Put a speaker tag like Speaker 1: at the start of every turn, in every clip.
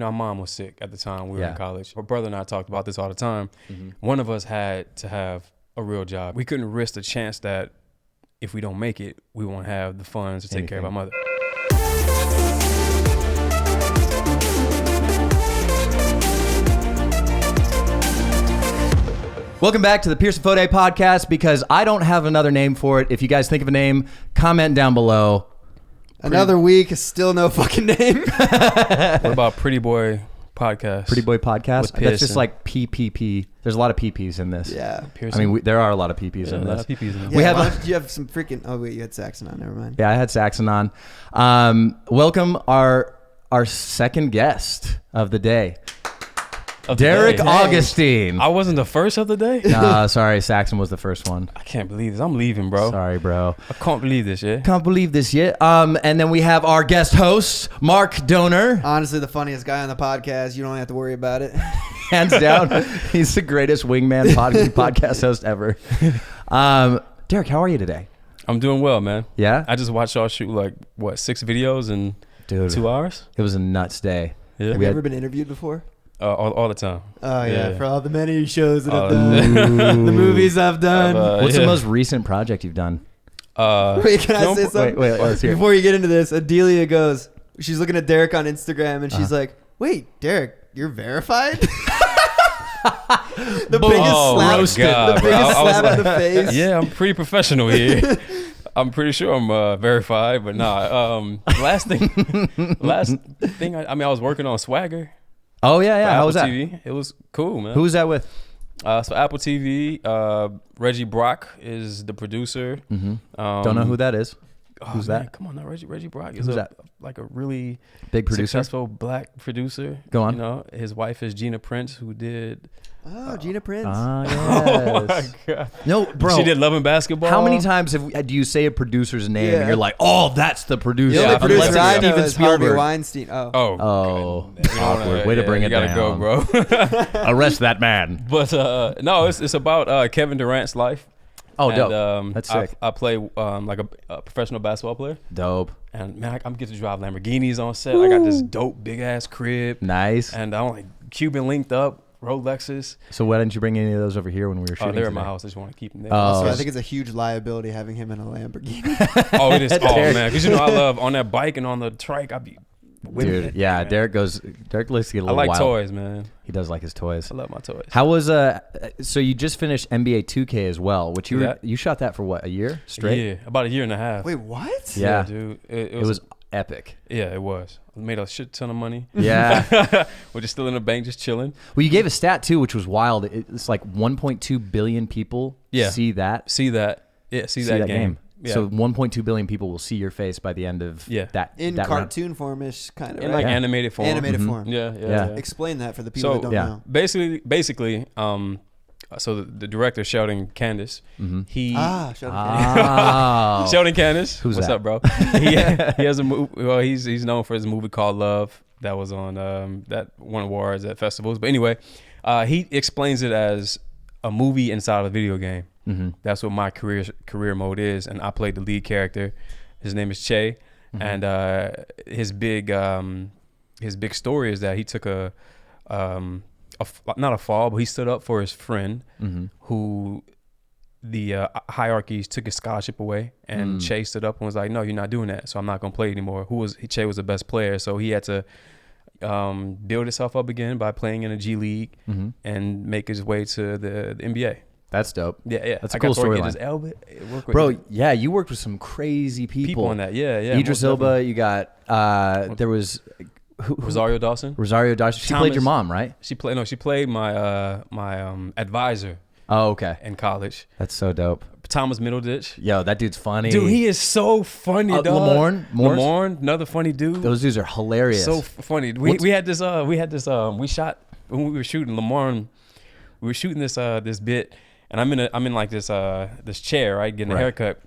Speaker 1: our mom was sick at the time we were in college. Her brother and I talked about this all the time. One of us had to have a real job. We couldn't risk the chance that if we don't make it, we won't have the funds to take care of our mother.
Speaker 2: Welcome back to the Pierson Fode podcast, because I don't have another name for it. If you guys think of a name, comment down below.
Speaker 3: Another week, still no fucking name.
Speaker 1: What about Pretty Boy Podcast?
Speaker 2: Pretty Boy Podcast?
Speaker 1: With
Speaker 2: That's just
Speaker 1: Pierson.
Speaker 2: like PPP. There's a lot of PPs in this.
Speaker 3: Yeah.
Speaker 1: Pierson.
Speaker 2: I mean, there are a lot of PPs
Speaker 1: Yeah,
Speaker 2: in
Speaker 1: a lot
Speaker 2: this.
Speaker 1: of PPs in this.
Speaker 3: Yeah,
Speaker 2: We have
Speaker 3: why don't you have some freaking... Oh, wait, you had Saxon on. Never mind.
Speaker 2: Yeah, I had Saxon on. Welcome our second guest of the day,
Speaker 1: Of the
Speaker 2: Deric
Speaker 1: day.
Speaker 2: Augustine.
Speaker 1: I wasn't the first of the day?
Speaker 2: Sorry, Saxon was the first one.
Speaker 1: I can't believe this. I'm leaving, bro.
Speaker 2: Sorry, bro.
Speaker 1: I can't believe this, yeah?
Speaker 2: Can't believe this yet. And then we have our guest host, Mark Donor.
Speaker 3: Honestly, the funniest guy on the podcast. You don't have to worry about it.
Speaker 2: Hands down, he's the greatest wingman podcast host ever. Deric, how are you today?
Speaker 1: I'm doing well, man.
Speaker 2: Yeah?
Speaker 1: I just watched y'all shoot, 6 videos in
Speaker 2: Dude,
Speaker 1: 2 hours?
Speaker 2: it was a nuts day.
Speaker 1: Yeah.
Speaker 3: Have you ever been interviewed before?
Speaker 1: All the time.
Speaker 3: Oh, yeah.
Speaker 1: Yeah.
Speaker 3: For all the many shows that I've
Speaker 1: Oh,
Speaker 3: done. The movies I've done.
Speaker 2: What's
Speaker 1: yeah.
Speaker 2: the most recent project you've done?
Speaker 3: Wait, can I say something?
Speaker 2: Wait, let's hear it.
Speaker 3: Before you get into this, Adelia goes, she's looking at Deric on Instagram, and she's like, wait, Deric, you're verified? The
Speaker 1: Boom.
Speaker 3: biggest
Speaker 1: Oh,
Speaker 3: slap,
Speaker 1: roasted,
Speaker 3: the
Speaker 1: bro.
Speaker 3: biggest
Speaker 1: I was
Speaker 3: slap in the face.
Speaker 1: Yeah, I'm pretty professional here. I'm pretty sure I'm verified, but nah. Last thing, I was working on Swagger.
Speaker 2: Oh, yeah.
Speaker 1: for
Speaker 2: How
Speaker 1: Apple
Speaker 2: was that?
Speaker 1: TV. It was cool, man.
Speaker 2: Who was that with?
Speaker 1: So Apple TV, Reggie Brock is the producer.
Speaker 2: Don't know who that is. Who's
Speaker 1: man,
Speaker 2: that?
Speaker 1: Come on, now Reggie Brock is
Speaker 2: Who's that?
Speaker 1: like a really
Speaker 2: Big producer?
Speaker 1: successful black producer.
Speaker 2: Go on.
Speaker 1: You know, his wife is Gina Prince, who did.
Speaker 3: Oh, Gina Prince.
Speaker 2: Ah,
Speaker 1: Oh my
Speaker 2: yes.
Speaker 1: god!
Speaker 2: No, bro.
Speaker 1: She did Love and Basketball.
Speaker 2: How many times do you say a producer's name and you're like, oh, that's the producer?
Speaker 3: The
Speaker 1: Yeah,
Speaker 3: only
Speaker 1: I'm
Speaker 3: producer
Speaker 1: like
Speaker 3: I know
Speaker 2: Steven
Speaker 3: is Harvey
Speaker 2: Spielberg.
Speaker 3: Weinstein. Oh.
Speaker 1: Oh,
Speaker 2: Oh,
Speaker 1: you know,
Speaker 2: awkward. Way to bring
Speaker 1: you
Speaker 2: it
Speaker 1: gotta
Speaker 2: down.
Speaker 1: go, bro.
Speaker 2: Arrest that man.
Speaker 1: But no, it's about Kevin Durant's life.
Speaker 2: Oh,
Speaker 1: And,
Speaker 2: dope. That's sick.
Speaker 1: I play like a professional basketball player,
Speaker 2: Dope.
Speaker 1: and man, I'm get to drive Lamborghinis on set. I got this dope big ass crib,
Speaker 2: Nice.
Speaker 1: and I'm like Cuban linked up Rolexes.
Speaker 2: So why didn't you bring any of those over here when we were
Speaker 1: Oh,
Speaker 2: shooting
Speaker 1: they're in my
Speaker 2: today?
Speaker 1: house. I just want to keep them there.
Speaker 2: Oh.
Speaker 3: So I think it's a huge liability having him in a Lamborghini.
Speaker 1: Oh, it is. Oh
Speaker 2: Derek.
Speaker 1: man, because I love on that bike and on the trike. I be whipping
Speaker 2: Dude,
Speaker 1: it,
Speaker 2: yeah,
Speaker 1: man.
Speaker 2: Derek likes to get a
Speaker 1: I
Speaker 2: little
Speaker 1: like
Speaker 2: wild.
Speaker 1: toys, man.
Speaker 2: He does like his toys.
Speaker 1: I love my toys.
Speaker 2: How was so you just finished NBA 2K as well, which you shot that for what, a year straight?
Speaker 1: Yeah, about a year and a half.
Speaker 3: Wait, what?
Speaker 2: Yeah.
Speaker 1: dude.
Speaker 2: It was epic.
Speaker 1: Yeah, it was. I made a shit ton of money.
Speaker 2: Yeah.
Speaker 1: We're just still in the bank, just chilling.
Speaker 2: Well, you gave a stat too, which was wild. It's like 1.2 billion people see that.
Speaker 1: See that? Yeah, see that game. Yeah.
Speaker 2: So 1.2 billion people will see your face by the end of that.
Speaker 3: In
Speaker 2: that round.
Speaker 3: cartoon form-ish, kind of,
Speaker 1: in
Speaker 3: right?
Speaker 1: like animated form.
Speaker 3: Animated form.
Speaker 1: Yeah.
Speaker 3: Explain that for the people
Speaker 1: So
Speaker 3: that don't know.
Speaker 1: basically, so the director Sheldon Candace, he
Speaker 2: Oh.
Speaker 1: Sheldon Candace,
Speaker 2: Who's
Speaker 1: what's
Speaker 2: that?
Speaker 1: up, bro? he has a movie. Well, he's known for his movie called Love that was on that won awards at festivals. But anyway, he explains it as a movie inside of a video game. That's what my career mode is, and I played the lead character. His name is Che, and his big story is that he took not a fall, but he stood up for his friend who the hierarchies took his scholarship away, and Che stood up and was like, no, you're not doing that, so I'm not gonna play anymore. Che was the best player, so he had to build himself up again by playing in a G League and make his way to the NBA.
Speaker 2: That's dope.
Speaker 1: Yeah.
Speaker 2: That's a cool storyline. Bro, yeah, you worked with some crazy people.
Speaker 1: on that. Yeah.
Speaker 2: Idris Elba, you got there was
Speaker 1: Rosario Dawson.
Speaker 2: She played your mom, right?
Speaker 1: She played my my advisor
Speaker 2: Oh, okay.
Speaker 1: in college.
Speaker 2: That's so dope.
Speaker 1: Thomas Middleditch.
Speaker 2: Yo, that dude's funny.
Speaker 1: Dude, he is so funny, dog. Lamorne, another funny dude.
Speaker 2: Those dudes are hilarious.
Speaker 1: So funny. We had this we shot when we were shooting Lamorne. We were shooting this bit, and I'm in like this chair, right, getting a haircut,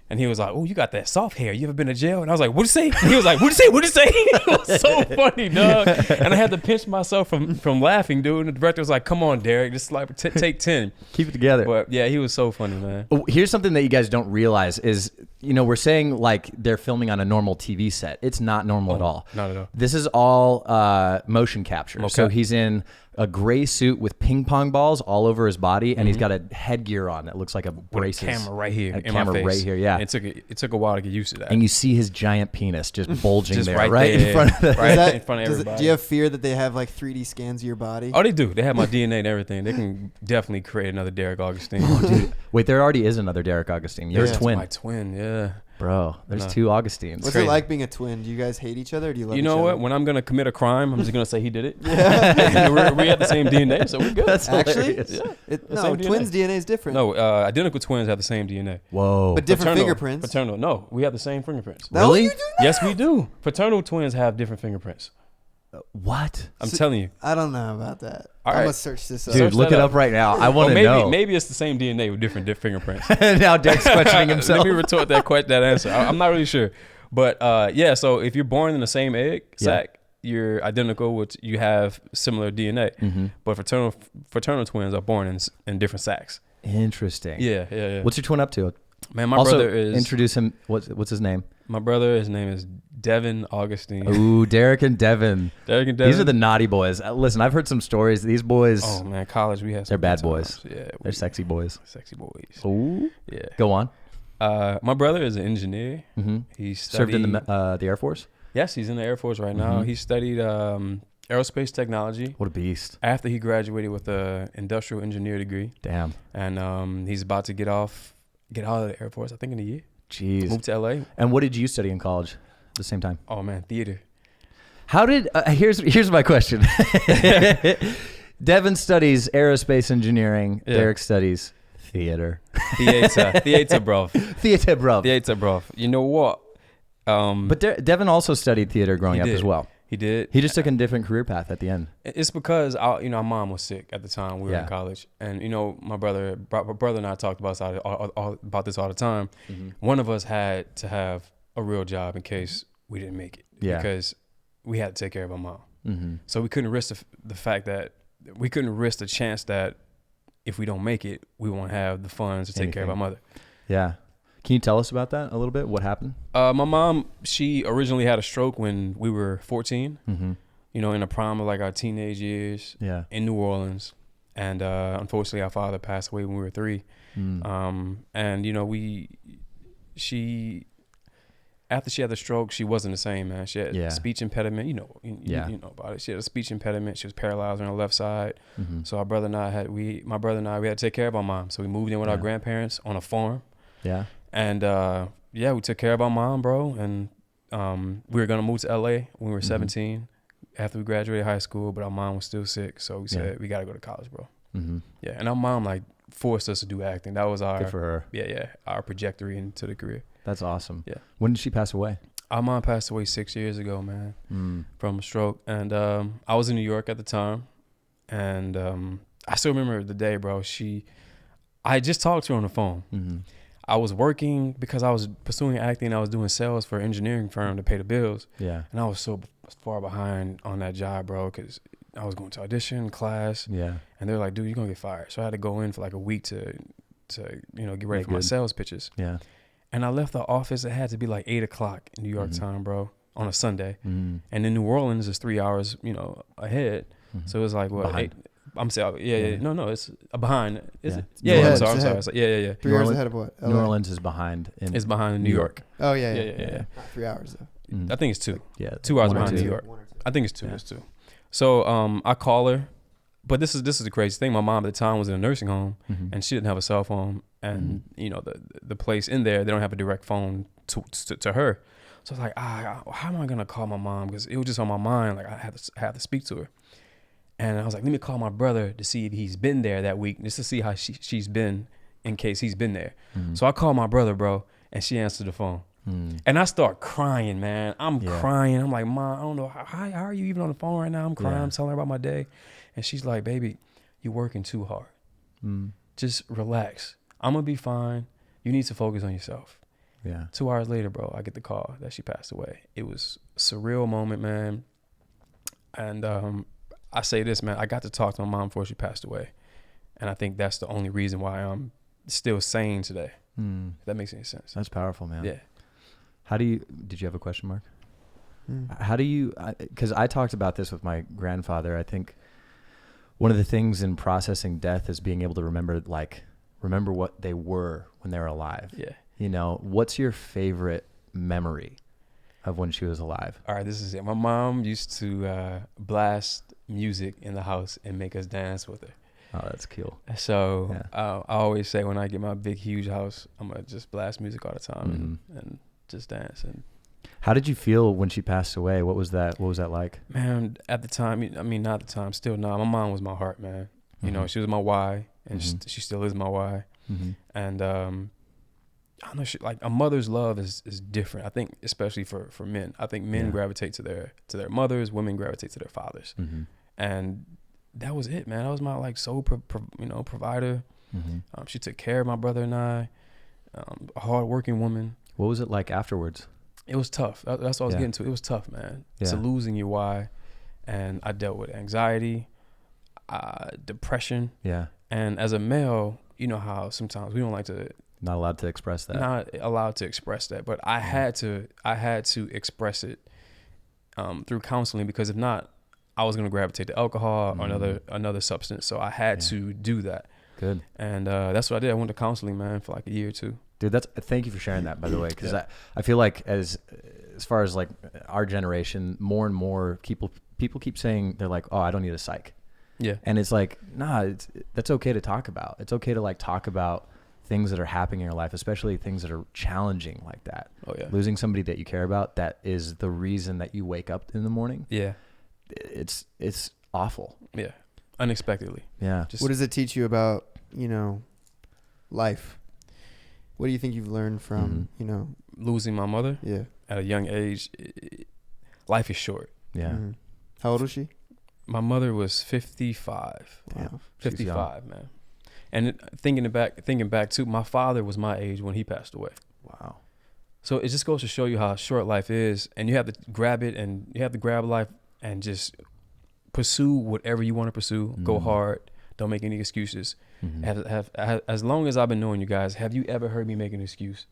Speaker 1: And he was like, "Oh, you got that soft hair. You ever been to jail?" And I was like, "What'd you say?" He was like, "What'd you say? What'd you say?" It was so funny, dog. And I had to pinch myself from laughing, dude. And the director was like, "Come on, Deric, just like take 10.
Speaker 2: Keep it together.
Speaker 1: But yeah, he was so funny, man.
Speaker 2: Oh, here's something that you guys don't realize is, we're saying like they're filming on a normal TV set. It's not normal at all.
Speaker 1: Not at all.
Speaker 2: This is all motion capture.
Speaker 1: Okay.
Speaker 2: So he's in a gray suit with ping pong balls all over his body, and he's got a headgear on that looks like a braces.
Speaker 1: With a camera right here,
Speaker 2: A
Speaker 1: in
Speaker 2: camera
Speaker 1: my face.
Speaker 2: right here, yeah.
Speaker 1: And it took a while to get used to that.
Speaker 2: And you see his giant penis just bulging
Speaker 1: Just
Speaker 2: there,
Speaker 1: right
Speaker 2: right in
Speaker 1: there.
Speaker 2: front of the.
Speaker 1: Right in front of everybody.
Speaker 3: Do you have fear that they have like 3D scans of your body?
Speaker 1: Oh, they do. They have my DNA and everything. They can definitely create another Deric Augustine.
Speaker 2: Dude, wait, there already is another Deric Augustine. You're a
Speaker 1: That's
Speaker 2: twin,
Speaker 1: my twin, yeah.
Speaker 2: bro. There's
Speaker 1: No.
Speaker 2: 2 Augustines.
Speaker 3: What's
Speaker 1: crazy.
Speaker 3: it like being a twin? Do you guys hate each other or do you love
Speaker 1: You
Speaker 3: each
Speaker 1: know
Speaker 3: other?
Speaker 1: what? When I'm gonna commit a crime, I'm just gonna say he did it. Yeah. we have the same DNA, so we're good.
Speaker 2: That's
Speaker 3: Actually,
Speaker 2: hilarious.
Speaker 1: The
Speaker 3: no,
Speaker 1: same
Speaker 3: twins' DNA is different.
Speaker 1: No, identical twins have the same DNA.
Speaker 2: Whoa.
Speaker 3: But different
Speaker 1: Paternal-
Speaker 3: fingerprints.
Speaker 1: Paternal. No, we have the same fingerprints.
Speaker 3: No,
Speaker 2: Really?
Speaker 3: you do not.
Speaker 1: Yes, we do. Fraternal twins have different fingerprints.
Speaker 2: What?
Speaker 1: I'm telling you.
Speaker 3: I don't know about that.
Speaker 1: All
Speaker 3: I'm
Speaker 1: right.
Speaker 3: gonna search this up.
Speaker 2: Dude,
Speaker 1: Search
Speaker 2: look
Speaker 1: that
Speaker 2: it
Speaker 1: up.
Speaker 2: up right now. I want
Speaker 1: Or
Speaker 2: to
Speaker 1: maybe
Speaker 2: know.
Speaker 1: maybe it's the same DNA with different fingerprints.
Speaker 2: Now Derek's questioning himself.
Speaker 1: Let me retort that answer. I'm not really sure, but yeah. So if you're born in the same egg sac, you're identical. Which you have similar DNA. But fraternal twins are born in different sacs.
Speaker 2: Interesting.
Speaker 1: Yeah.
Speaker 2: What's your twin up to?
Speaker 1: Man, my
Speaker 2: also,
Speaker 1: brother is
Speaker 2: introduce him. What's his name?
Speaker 1: my brother. His name is Devin Augustine.
Speaker 2: Ooh, Deric and Devin.
Speaker 1: Derek and Devin.
Speaker 2: These are the naughty boys. Listen, I've heard some stories. These boys,
Speaker 1: Oh man, college we had.
Speaker 2: they're
Speaker 1: some
Speaker 2: bad
Speaker 1: good
Speaker 2: boys.
Speaker 1: times. Yeah,
Speaker 2: they're sexy boys.
Speaker 1: sexy boys.
Speaker 2: Ooh.
Speaker 1: Yeah.
Speaker 2: Go on.
Speaker 1: My brother is an engineer.
Speaker 2: Mm-hmm.
Speaker 1: He
Speaker 2: Served in the Air Force.
Speaker 1: Yes, he's in the Air Force right now. He studied aerospace technology.
Speaker 2: What a beast.
Speaker 1: After he graduated with an industrial engineer degree,
Speaker 2: Damn.
Speaker 1: and he's about to get out of the Air Force. I think in a year.
Speaker 2: Jeez.
Speaker 1: Move to LA.
Speaker 2: And what did you study in college at the same time?
Speaker 1: Oh man, theater.
Speaker 2: How did here's my question. Devin studies aerospace engineering.
Speaker 1: Yeah.
Speaker 2: Deric studies theater.
Speaker 1: Theater, bro.
Speaker 2: Theater, bro.
Speaker 1: Theater, bro. You know what?
Speaker 2: But Devin also studied theater growing
Speaker 1: He
Speaker 2: up
Speaker 1: did.
Speaker 2: as well.
Speaker 1: He did.
Speaker 2: He just took a different career path at the end.
Speaker 1: It's because our mom was sick at the time we were
Speaker 2: Yeah.
Speaker 1: in college, and my brother and I talked about this all the time. One of us had to have a real job in case we didn't make it, because we had to take care of our mom.
Speaker 2: Mm-hmm.
Speaker 1: So we couldn't risk the fact that we couldn't risk the chance that if we don't make it, we won't have the funds to take care of our mother.
Speaker 2: Yeah. Can you tell us about that a little bit? What happened?
Speaker 1: My mom, she originally had a stroke when we were 14.
Speaker 2: Mm-hmm.
Speaker 1: In the prime of like our teenage years.
Speaker 2: Yeah.
Speaker 1: In New Orleans, and unfortunately, our father passed away when we were 3. And after she had the stroke, she wasn't the same, man. She had a speech impediment. You know about it. She had a speech impediment. She was paralyzed on her left side.
Speaker 2: Mm-hmm.
Speaker 1: So my brother and I, we had to take care of our mom. So we moved in with our grandparents on a farm.
Speaker 2: Yeah.
Speaker 1: And we took care of our mom, bro. And we were gonna move to LA when we were 17 after we graduated high school, but our mom was still sick. So we said we gotta go to college, bro.
Speaker 2: Mm-hmm.
Speaker 1: Yeah, and our mom like forced us to do acting. That was our
Speaker 2: Good for her.
Speaker 1: our trajectory into the career.
Speaker 2: That's awesome.
Speaker 1: Yeah.
Speaker 2: When did she pass away?
Speaker 1: Our mom passed away 6 years ago, man, from a stroke. And I was in New York at the time, and I still remember the day, bro. I just talked to her on the phone.
Speaker 2: Mm-hmm.
Speaker 1: I was working because I was pursuing acting. I was doing sales for an engineering firm to pay the bills.
Speaker 2: Yeah.
Speaker 1: And I was so far behind on that job, bro, because I was going to audition, class.
Speaker 2: Yeah.
Speaker 1: And they're like, dude, you're going to get fired. So I had to go in for like a week to get ready for my sales pitches.
Speaker 2: Yeah.
Speaker 1: And I left the office. It had to be like 8 o'clock in New York time, bro, on a Sunday.
Speaker 2: Mm-hmm.
Speaker 1: And in New Orleans, it's 3 hours, ahead.
Speaker 2: Mm-hmm.
Speaker 1: So it was like, what,
Speaker 2: Behind.
Speaker 1: 8? I'm saying, no, it's behind. Is
Speaker 2: Yeah.
Speaker 1: it?
Speaker 2: New
Speaker 1: Yeah, I'm
Speaker 2: Orleans.
Speaker 1: sorry.
Speaker 3: It's ahead.
Speaker 1: It's like, yeah.
Speaker 3: 3
Speaker 2: New
Speaker 3: hours
Speaker 2: Orleans-
Speaker 3: ahead of what?
Speaker 2: New
Speaker 3: LA?
Speaker 2: Orleans is behind.
Speaker 1: It's behind New York.
Speaker 3: Oh, yeah.
Speaker 1: Yeah.
Speaker 3: Not 3 hours, though.
Speaker 2: Mhm.
Speaker 1: I think it's 2.
Speaker 2: Yeah.
Speaker 1: 2 hours
Speaker 2: one or
Speaker 1: behind
Speaker 2: two.
Speaker 1: New York.
Speaker 3: 1 or 2.
Speaker 1: I think it's 2.
Speaker 2: Yeah.
Speaker 1: It's 2. So I call her, but this is the crazy thing. My mom at the time was in a nursing home,
Speaker 2: Mhm.
Speaker 1: and she didn't have a cell phone, and the place in there, they don't have a direct phone to her. So I was like, how am I gonna call my mom? Because it was just on my mind. Like I had to speak to her, and I was like, let me call my brother to see if he's been there that week, just to see how she's been in case he's been there.
Speaker 2: Mhm.
Speaker 1: So I called my brother, bro, and she answered the phone.
Speaker 2: Mm.
Speaker 1: And I start crying, man. I'm
Speaker 2: Yeah.
Speaker 1: crying. I'm like, Mom, I don't know. How are you even on the phone right now? I'm crying.
Speaker 2: Yeah.
Speaker 1: I'm telling her about my day. And she's like, baby, you're working too hard.
Speaker 2: Mm.
Speaker 1: Just relax. I'm going to be fine. You need to focus on yourself.
Speaker 2: Yeah.
Speaker 1: 2 hours later, bro, I get the call that she passed away. It was a surreal moment, man. And I say this, man, I got to talk to my mom before she passed away. And I think that's the only reason why I'm still sane today. If that makes any sense.
Speaker 2: That's powerful, man.
Speaker 1: Yeah.
Speaker 2: Did you have a question, Mark? How do you, because I talked about this with my grandfather. I think one of the things in processing death is being able to remember what they were when they were alive.
Speaker 1: Yeah.
Speaker 2: You know, what's your favorite memory of when she was alive?
Speaker 1: All right, this is it. My mom used to blast music in the house and make us dance with her.
Speaker 2: Oh, that's cool.
Speaker 1: So I always say when I get my big, huge house, I'm going to just blast music all the time and just dance. And
Speaker 2: how did you feel when she passed away? What was that like?
Speaker 1: man, at the time, I mean, not at the time, still not. My mom was my heart, man. You know, she was my why, and she still is my why. And I don't know, like a mother's love is different. I think, especially for men. I think men gravitate to their mothers, women gravitate to their fathers. And that was it, man. That was my like sole provider. She took care of my brother and I. A hardworking woman.
Speaker 2: What was it like afterwards?
Speaker 1: It was tough. That's what I was getting to. It was tough, man. To losing your why. And I dealt with anxiety, depression. Yeah. And as a male, you know how sometimes we don't like to.
Speaker 2: Not allowed to express that.
Speaker 1: Not allowed to express that. But I had to express it through counseling, because if not, I was going to gravitate to alcohol or another substance. So I had to do that.
Speaker 2: Good.
Speaker 1: And that's what I did. I went to counseling, man, for like a year or two.
Speaker 2: Dude, thank you for sharing that, by the way, because I feel like as far as like our generation, more and more people keep saying, they're like, oh, I don't need a psych. Yeah. And it's like, nah, that's okay to talk about. It's okay to like talk about things that are happening in your life, especially things that are challenging like that. Oh yeah. Losing somebody that you care about, that is the reason that you wake up in the morning. Yeah. It's awful.
Speaker 1: Yeah. Unexpectedly.
Speaker 2: Yeah.
Speaker 3: What does it teach you about, life? What do you think you've learned from,
Speaker 1: losing my mother?
Speaker 3: Yeah.
Speaker 1: At a young age, life is short.
Speaker 2: Yeah.
Speaker 3: How old was she?
Speaker 1: My mother was 55.
Speaker 3: Wow.
Speaker 1: 55, man. And thinking back too, my father was my age when he passed away.
Speaker 2: Wow.
Speaker 1: So it just goes to show you how short life is, and you have to grab it, and you have to grab life and just pursue whatever you want to pursue. Go hard. Don't make any excuses. As long as I've been knowing you guys, have you ever heard me make an excuse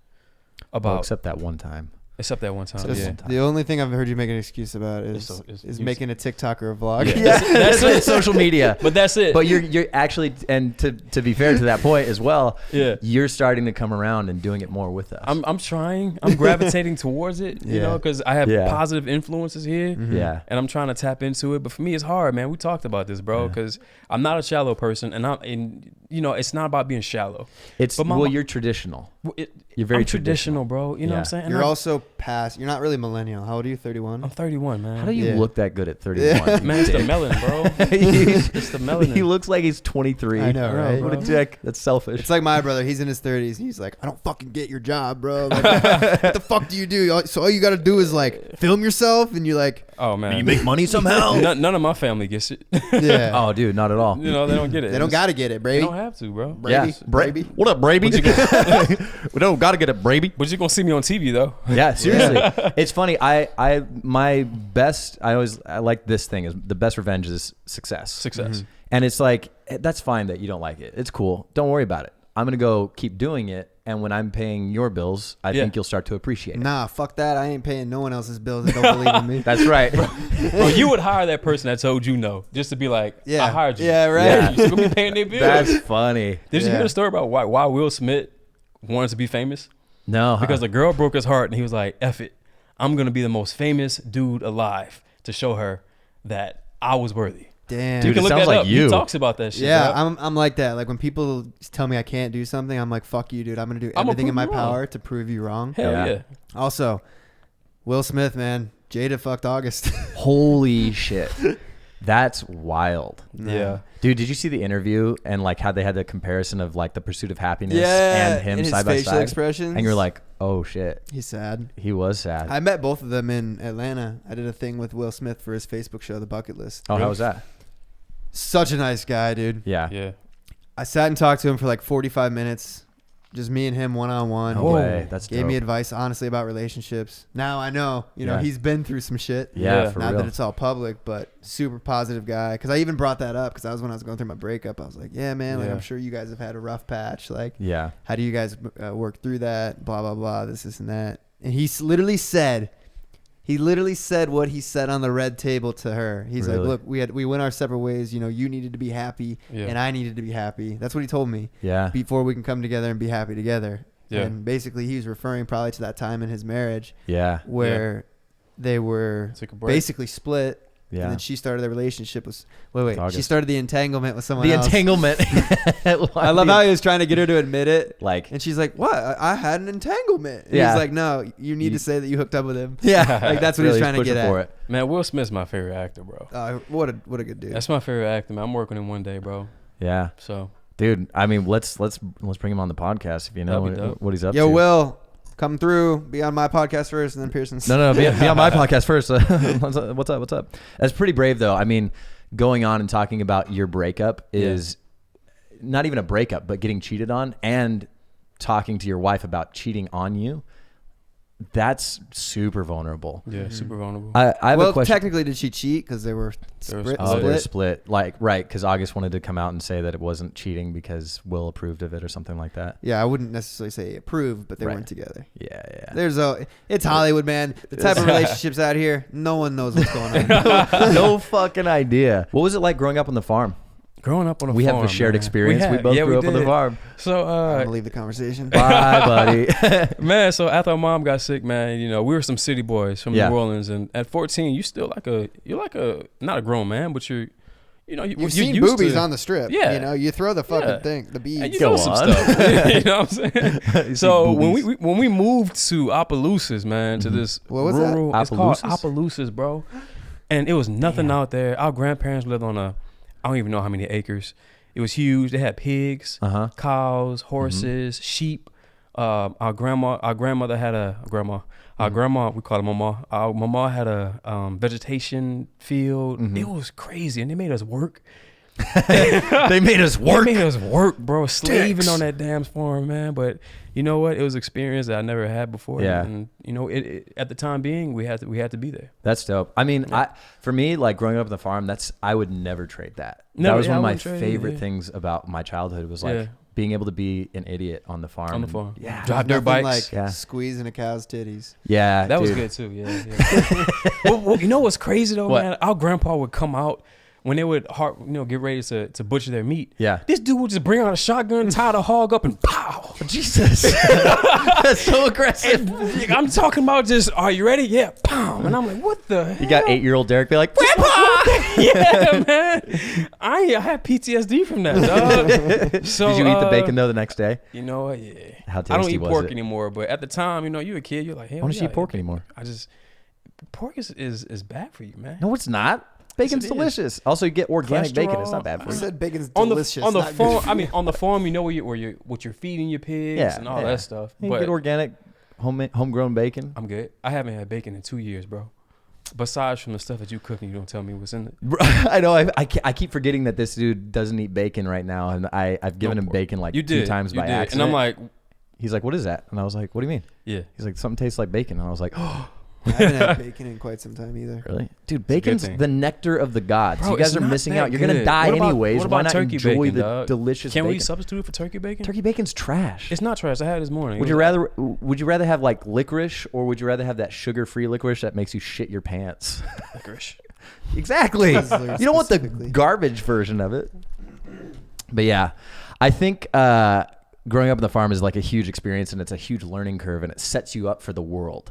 Speaker 1: about?
Speaker 2: Except that one time.
Speaker 1: Except that one time. Yeah.
Speaker 3: The only thing I've heard you make an excuse about is making a TikTok or a vlog.
Speaker 2: Yeah. That's it. Social media.
Speaker 1: But that's it.
Speaker 2: But you're actually, and to be fair to that point as well, you're starting to come around and doing it more with us.
Speaker 1: I'm trying. I'm gravitating towards it, you know, because I have positive influences here. Yeah. And I'm trying to tap into it. But for me, it's hard, man. We talked about this, bro, because I'm not a shallow person, and it's not about being shallow.
Speaker 2: You're traditional. You're very traditional,
Speaker 1: bro. You know what I'm saying?
Speaker 3: You're also past. You're not really millennial. How old are you? 31?
Speaker 1: I'm 31, man.
Speaker 2: How do you look that good at 31?
Speaker 1: Man, it's the melanin, bro. It's the melanin.
Speaker 2: He looks like he's 23.
Speaker 3: I know, right?
Speaker 2: What a dick. That's selfish.
Speaker 3: It's like my brother. He's in his 30s. And he's like, I don't fucking get your job, bro. Like, what the fuck do you do? So all you got to do is like film yourself, and you're like,
Speaker 1: oh man,
Speaker 2: and you make money somehow.
Speaker 1: None of my family gets it.
Speaker 3: Yeah.
Speaker 2: Oh, dude, not at all.
Speaker 1: They don't get it.
Speaker 3: They don't got to get it, Brady.
Speaker 1: They don't have to, bro.
Speaker 3: Brady.
Speaker 2: Yeah. Brady. What up, Brady? We don't got to get it, Brady.
Speaker 1: But you're gonna see me on TV though.
Speaker 2: Yeah, seriously. It's funny. I like this thing is the best revenge is success. And it's like, that's fine that you don't like it. It's cool. Don't worry about it. I'm gonna go keep doing it, and when I'm paying your bills, I think you'll start to appreciate it.
Speaker 3: Nah, fuck that. I ain't paying no one else's bills that don't believe in me.
Speaker 2: That's right.
Speaker 1: Bro, you would hire that person that told you no, just to be like, I hired you.
Speaker 3: Yeah, right.
Speaker 1: Yeah. You're gonna be paying their bills.
Speaker 2: That's funny.
Speaker 1: Did you hear the story about why Will Smith wanted to be famous?
Speaker 2: No.
Speaker 1: Because a girl broke his heart, and he was like, F it. I'm gonna be the most famous dude alive to show her that I was worthy.
Speaker 3: Damn.
Speaker 2: Dude, it sounds like you.
Speaker 1: He talks about that shit.
Speaker 3: Yeah,
Speaker 1: bro.
Speaker 3: I'm like that. Like when people tell me I can't do something, I'm like, fuck you, dude. I'm going to do everything in my power to prove you wrong.
Speaker 1: Hell yeah.
Speaker 3: Also, Will Smith, man. Jada fucked August.
Speaker 2: Holy shit. That's wild.
Speaker 1: Yeah.
Speaker 2: Dude, did you see the interview and like how they had the comparison of like The Pursuit of Happiness and him
Speaker 3: and
Speaker 2: side by
Speaker 3: his facial
Speaker 2: side?
Speaker 3: expressions.
Speaker 2: And you're like, oh shit.
Speaker 3: He's sad.
Speaker 2: He was sad.
Speaker 3: I met both of them in Atlanta. I did a thing with Will Smith for his Facebook show, The Bucket List.
Speaker 2: Oh, how was that?
Speaker 3: Such a nice guy, dude.
Speaker 2: Yeah.
Speaker 1: Yeah.
Speaker 3: I sat and talked to him for like 45 minutes. just me and him one-on-one.
Speaker 2: No way. That's
Speaker 3: gave
Speaker 2: dope.
Speaker 3: me advice, honestly, about relationships. Now I know, you know, he's been through some shit.
Speaker 2: Yeah, for
Speaker 3: not
Speaker 2: real.
Speaker 3: that it's all public, but super positive guy. Because I even brought that up because that was when I was going through my breakup. I was like, yeah, man, like I'm sure you guys have had a rough patch. Like, how do you guys work through that? Blah, blah, blah, this and that. And he literally said what he said on the red table to her. He's like, look, we went our separate ways. You know, you needed to be happy and I needed to be happy. That's what he told me. Yeah. Before we can come together and be happy together. Yeah. And basically he was referring probably to that time in his marriage. Yeah. Where they were basically split. Yeah. And then she started the relationship with she started the entanglement with someone else.
Speaker 2: The entanglement.
Speaker 3: I love how he was trying to get her to admit it. Like, and she's like, what? I had an entanglement. And he's like, no, you need to say that you hooked up with him. Yeah. Like that's what really he's trying to get at. It.
Speaker 1: Man, Will Smith's my favorite actor, bro.
Speaker 3: What a good dude.
Speaker 1: That's my favorite actor, man. I'm working him one day, bro.
Speaker 2: Yeah.
Speaker 1: So,
Speaker 2: dude, I mean, let's bring him on the podcast if you know what he's up to.
Speaker 3: Yo, Will. Come through, be on my podcast first, and then Pierson's.
Speaker 2: No, be on my podcast first. What's up? That's pretty brave, though. I mean, going on and talking about your breakup is not even a breakup, but getting cheated on and talking to your wife about cheating on you. That's super vulnerable.
Speaker 1: Yeah, super vulnerable.
Speaker 2: I have a question.
Speaker 3: Technically, did she cheat because they were split?
Speaker 2: Oh, they're split. Like, right, because August wanted to come out and say that it wasn't cheating because Will approved of it or something like that.
Speaker 3: Yeah, I wouldn't necessarily say approved, but they weren't together.
Speaker 2: Yeah.
Speaker 3: It's Hollywood, man. The type of relationships out here, no one knows what's going on.
Speaker 2: No fucking idea. What was it like growing up on the farm?
Speaker 1: Growing up on a farm.
Speaker 2: We have a shared experience. We both grew up on the farm.
Speaker 1: So
Speaker 3: I'm gonna leave the conversation.
Speaker 2: Bye, buddy.
Speaker 1: Man, so after our mom got sick, man, you know, we were some city boys from New Orleans, and at 14, you're like a not a grown man, but you've
Speaker 3: seen boobies on the strip. Yeah, you know, you throw the fucking thing, the beads.
Speaker 1: And you know some stuff. You know what I'm saying? So when we moved to Opelousas, man, to this rural, it's called Opelousas, bro, and it was nothing out there. Our grandparents lived on I don't even know how many acres. It was huge. They had pigs, cows, horses, sheep. Our grandmother had our grandma, we call her mama. Our mama had a vegetation field. It was crazy, and they made us work.
Speaker 2: They made us work,
Speaker 1: bro. Slaving on that damn farm, man. But you know what? It was an experience that I never had before. Yeah. And you know, it at the time being, we had to be there.
Speaker 2: That's dope. I mean, for me, like growing up on the farm, I would never trade that. That was one of my favorite things about my childhood was like being able to be an idiot on the farm.
Speaker 1: On the farm.
Speaker 3: Yeah.
Speaker 1: Drive dirt bikes.
Speaker 3: Like squeezing a cow's titties.
Speaker 2: Yeah.
Speaker 1: That was good too. Yeah. Well, you know what's crazy though, man? Our grandpa would come out when they would get ready to butcher their meat. Yeah. This dude would just bring out a shotgun, tie the hog up, and pow.
Speaker 2: Jesus. That's so aggressive.
Speaker 1: And I'm talking about just, are you ready? Yeah, pow. And I'm like, what the hell?
Speaker 2: You got 8-year-old Deric be like,
Speaker 1: Grandpa! Yeah, man. I had PTSD from that, dog. So,
Speaker 2: did you eat the bacon though the next day?
Speaker 1: You know what? Yeah.
Speaker 2: How tasty
Speaker 1: I don't eat
Speaker 2: was
Speaker 1: pork
Speaker 2: it?
Speaker 1: anymore, but at the time, you know, you're a kid, you're like, hey,
Speaker 2: why don't you eat pork anymore?
Speaker 1: Pork is bad for you, man.
Speaker 2: No, it's not. Bacon's delicious. Also, you get organic bacon. It's not bad for you.
Speaker 3: I said bacon's delicious.
Speaker 1: On the farm, I mean, on the farm, you know what you're feeding your pigs and all that stuff.
Speaker 2: You get organic, homegrown bacon.
Speaker 1: I'm good. I haven't had bacon in 2 years, bro. Besides from the stuff that you cook and you don't tell me what's in it.
Speaker 2: I know. I keep forgetting that this dude doesn't eat bacon right now, and I've given him bacon like 2 times by accident.
Speaker 1: And I'm like,
Speaker 2: he's like, "What is that?" And I was like, "What do you mean?"
Speaker 1: Yeah.
Speaker 2: He's like, "Something tastes like bacon," and I was like, "Oh."
Speaker 3: I haven't had bacon in quite some time either.
Speaker 2: Really? Dude, bacon's the nectar of the gods.
Speaker 1: Bro,
Speaker 2: you guys are missing out. You're going to die anyways.
Speaker 1: Why not
Speaker 2: turkey
Speaker 1: enjoy
Speaker 2: bacon,
Speaker 1: the
Speaker 2: delicious
Speaker 1: bacon? Can we
Speaker 2: bacon?
Speaker 1: substitute it for turkey bacon?
Speaker 2: Turkey bacon's trash.
Speaker 1: It's not trash. I had it this morning.
Speaker 2: Would you rather have like licorice, or would you rather have that sugar-free licorice that makes you shit your pants?
Speaker 1: Licorice.
Speaker 2: Exactly. You don't want the garbage version of it. But yeah, I think growing up on the farm is like a huge experience, and it's a huge learning curve, and it sets you up for the world.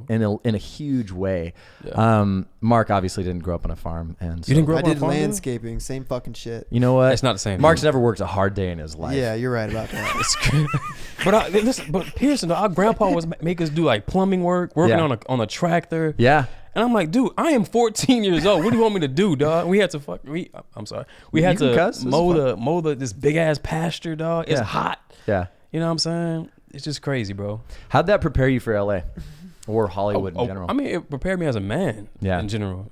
Speaker 2: In a huge way. Yeah. Mark obviously didn't grow up on a farm, and so
Speaker 1: you didn't grow up
Speaker 3: on
Speaker 1: a farm.
Speaker 3: I did landscaping, same fucking shit.
Speaker 2: You know what?
Speaker 1: It's not the same.
Speaker 2: Mark's never worked a hard day in his life.
Speaker 3: Yeah, you're right about that.
Speaker 1: But Pierson, our grandpa was make us do like plumbing work, working on a tractor.
Speaker 2: Yeah.
Speaker 1: And I'm like, dude, I am 14 years old. What do you want me to do, dog? We had to mow this big ass pasture, dog. It's hot.
Speaker 2: Yeah.
Speaker 1: You know what I'm saying? It's just crazy, bro.
Speaker 2: How'd that prepare you for LA or Hollywood in general?
Speaker 1: I mean, it prepared me as a man in general.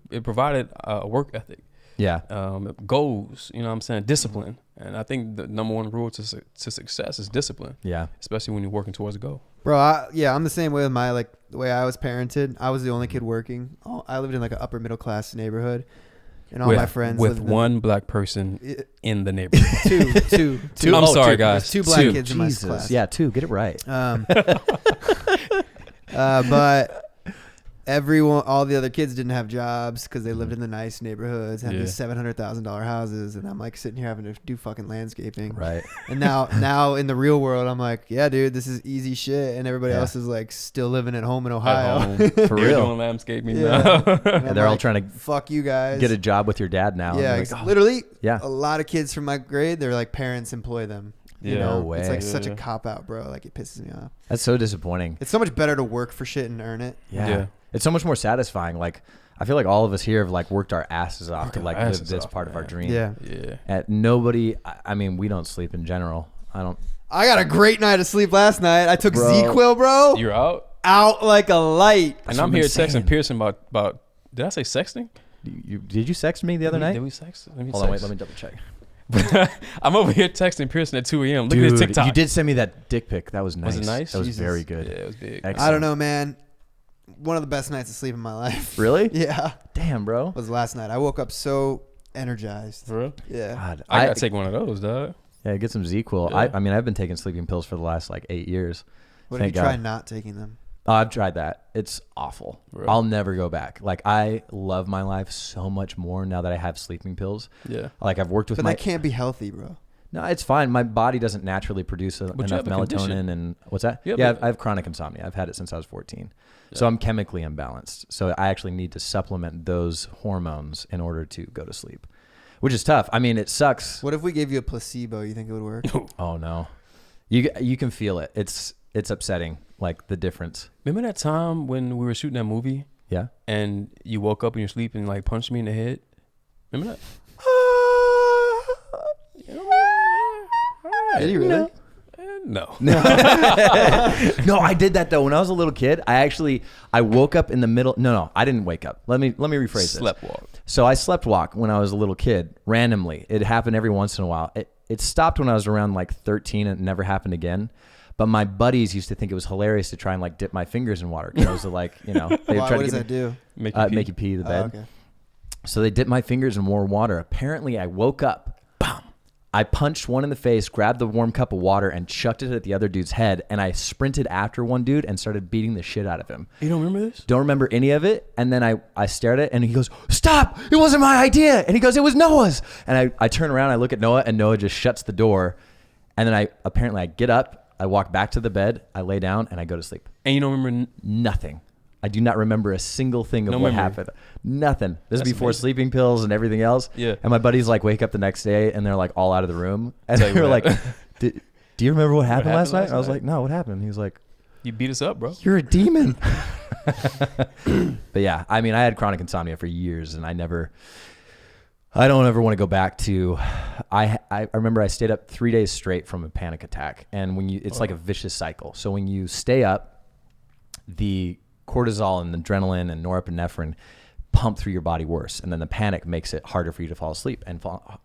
Speaker 1: It provided a work ethic. goals, you know what I'm saying? Discipline. And I think the number one rule to success is discipline.
Speaker 2: Yeah.
Speaker 1: Especially when you're working towards a goal.
Speaker 3: Bro, I'm the same way with the way I was parented. I was the only kid working. I lived in like an upper middle class neighborhood. And all my friends
Speaker 1: with one black person in the neighborhood.
Speaker 3: Two.
Speaker 1: I'm sorry, guys.
Speaker 3: Two black kids in my class.
Speaker 2: Yeah, 2. Get it right.
Speaker 3: But all the other kids didn't have jobs because they lived in the nice neighborhoods, had these $700,000 houses, and I'm like sitting here having to do fucking landscaping.
Speaker 2: Right.
Speaker 3: And now in the real world, I'm like, yeah, dude, this is easy shit, and everybody else is like still living at home in Ohio.
Speaker 2: For real.
Speaker 1: Doing landscaping
Speaker 3: now.
Speaker 2: And they're all trying to
Speaker 3: fuck you guys.
Speaker 2: Get a job with your dad now.
Speaker 3: Yeah, literally. Yeah. A lot of kids from my grade, they're like parents employ them. You know?
Speaker 2: No way.
Speaker 3: It's like such a cop out, bro. Like it pisses me off.
Speaker 2: That's so disappointing.
Speaker 3: It's so much better to work for shit and earn it.
Speaker 2: Yeah. It's so much more satisfying. Like I feel like all of us here have like worked our asses off to like live this part of our dream.
Speaker 3: Yeah.
Speaker 2: And nobody, I mean, we don't sleep in general.
Speaker 3: I got a great night of sleep last night. I took Z-Quil, bro.
Speaker 1: You're out?
Speaker 3: Out like a light.
Speaker 1: And I'm here texting Pierson about did I say sexting?
Speaker 2: Did you sext me the other night?
Speaker 1: Did we sext?
Speaker 2: Hold on, wait, let me double check.
Speaker 1: I'm over here texting Pierson at 2 a.m. Look
Speaker 2: Dude,
Speaker 1: at the TikTok.
Speaker 2: You did send me that dick pic. That was nice.
Speaker 1: Was it nice?
Speaker 2: That was very good.
Speaker 1: Yeah, it was big.
Speaker 2: Excellent.
Speaker 3: I don't know, man. One of the best nights of sleep in my life.
Speaker 2: Really?
Speaker 3: Yeah.
Speaker 2: Damn, bro.
Speaker 3: Was last night. I woke up so energized.
Speaker 1: For real?
Speaker 3: Yeah.
Speaker 2: God,
Speaker 1: I gotta take one of those, dog.
Speaker 2: Yeah, get some Z-Quil.
Speaker 1: Yeah.
Speaker 2: I mean, I've been taking sleeping pills for the last like 8 years.
Speaker 3: What if you try not taking them?
Speaker 2: Oh, I've tried that. It's awful.
Speaker 1: Really?
Speaker 2: I'll never go back. Like I love my life so much more now that I have sleeping pills.
Speaker 1: Yeah.
Speaker 2: Like I've worked with
Speaker 3: But that can't be healthy, bro.
Speaker 2: No, it's fine. My body doesn't naturally produce enough melatonin and what's that? Yeah, I have chronic insomnia. I've had it since I was 14. Yeah. So I'm chemically imbalanced. So I actually need to supplement those hormones in order to go to sleep, which is tough. I mean, it sucks.
Speaker 3: What if we gave you a placebo? You think it would work?
Speaker 2: Oh no. You can feel it. It's upsetting, like the difference.
Speaker 1: Remember that time when we were shooting that movie?
Speaker 2: Yeah.
Speaker 1: And you woke up in your sleep and like punched me in the head? Remember that?
Speaker 3: Did you really?
Speaker 1: No.
Speaker 2: No, I did that though. When I was a little kid, I woke up in the middle. No, I didn't wake up. Let me rephrase this.
Speaker 1: Sleptwalk.
Speaker 2: So I slept walk when I was a little kid, randomly. It happened every once in a while. It stopped when I was around like 13 and it never happened again. But my buddies used to think it was hilarious to try and like dip my fingers in water. Because it was like, they would try
Speaker 3: what does that do?
Speaker 1: Make you
Speaker 2: pee the bed.
Speaker 3: Okay.
Speaker 2: So they dipped my fingers in warm water. Apparently I woke up, bam. I punched one in the face, grabbed the warm cup of water and chucked it at the other dude's head. And I sprinted after one dude and started beating the shit out of him.
Speaker 1: You don't remember this?
Speaker 2: Don't remember any of it. And then I stared at it and he goes, "Stop, it wasn't my idea." And he goes, "It was Noah's." And I turn around, I look at Noah and Noah just shuts the door. And then I get up, I walk back to the bed, I lay down and I go to sleep.
Speaker 1: And you don't remember
Speaker 2: nothing. I do not remember a single thing of what happened. Nothing. This is before sleeping pills and everything else.
Speaker 1: Yeah.
Speaker 2: And my buddies like wake up the next day and they're like all out of the room. And they were like, do you remember what happened last night? I was like, "No, what happened?" He was like,
Speaker 1: "You beat us up, bro.
Speaker 2: You're a demon." But yeah, I mean, I had chronic insomnia for years and I don't ever want to go back to, I remember I stayed up 3 days straight from a panic attack. And it's like a vicious cycle. So when you stay up, the cortisol and adrenaline and norepinephrine pump through your body worse. And then the panic makes it harder for you to fall asleep. And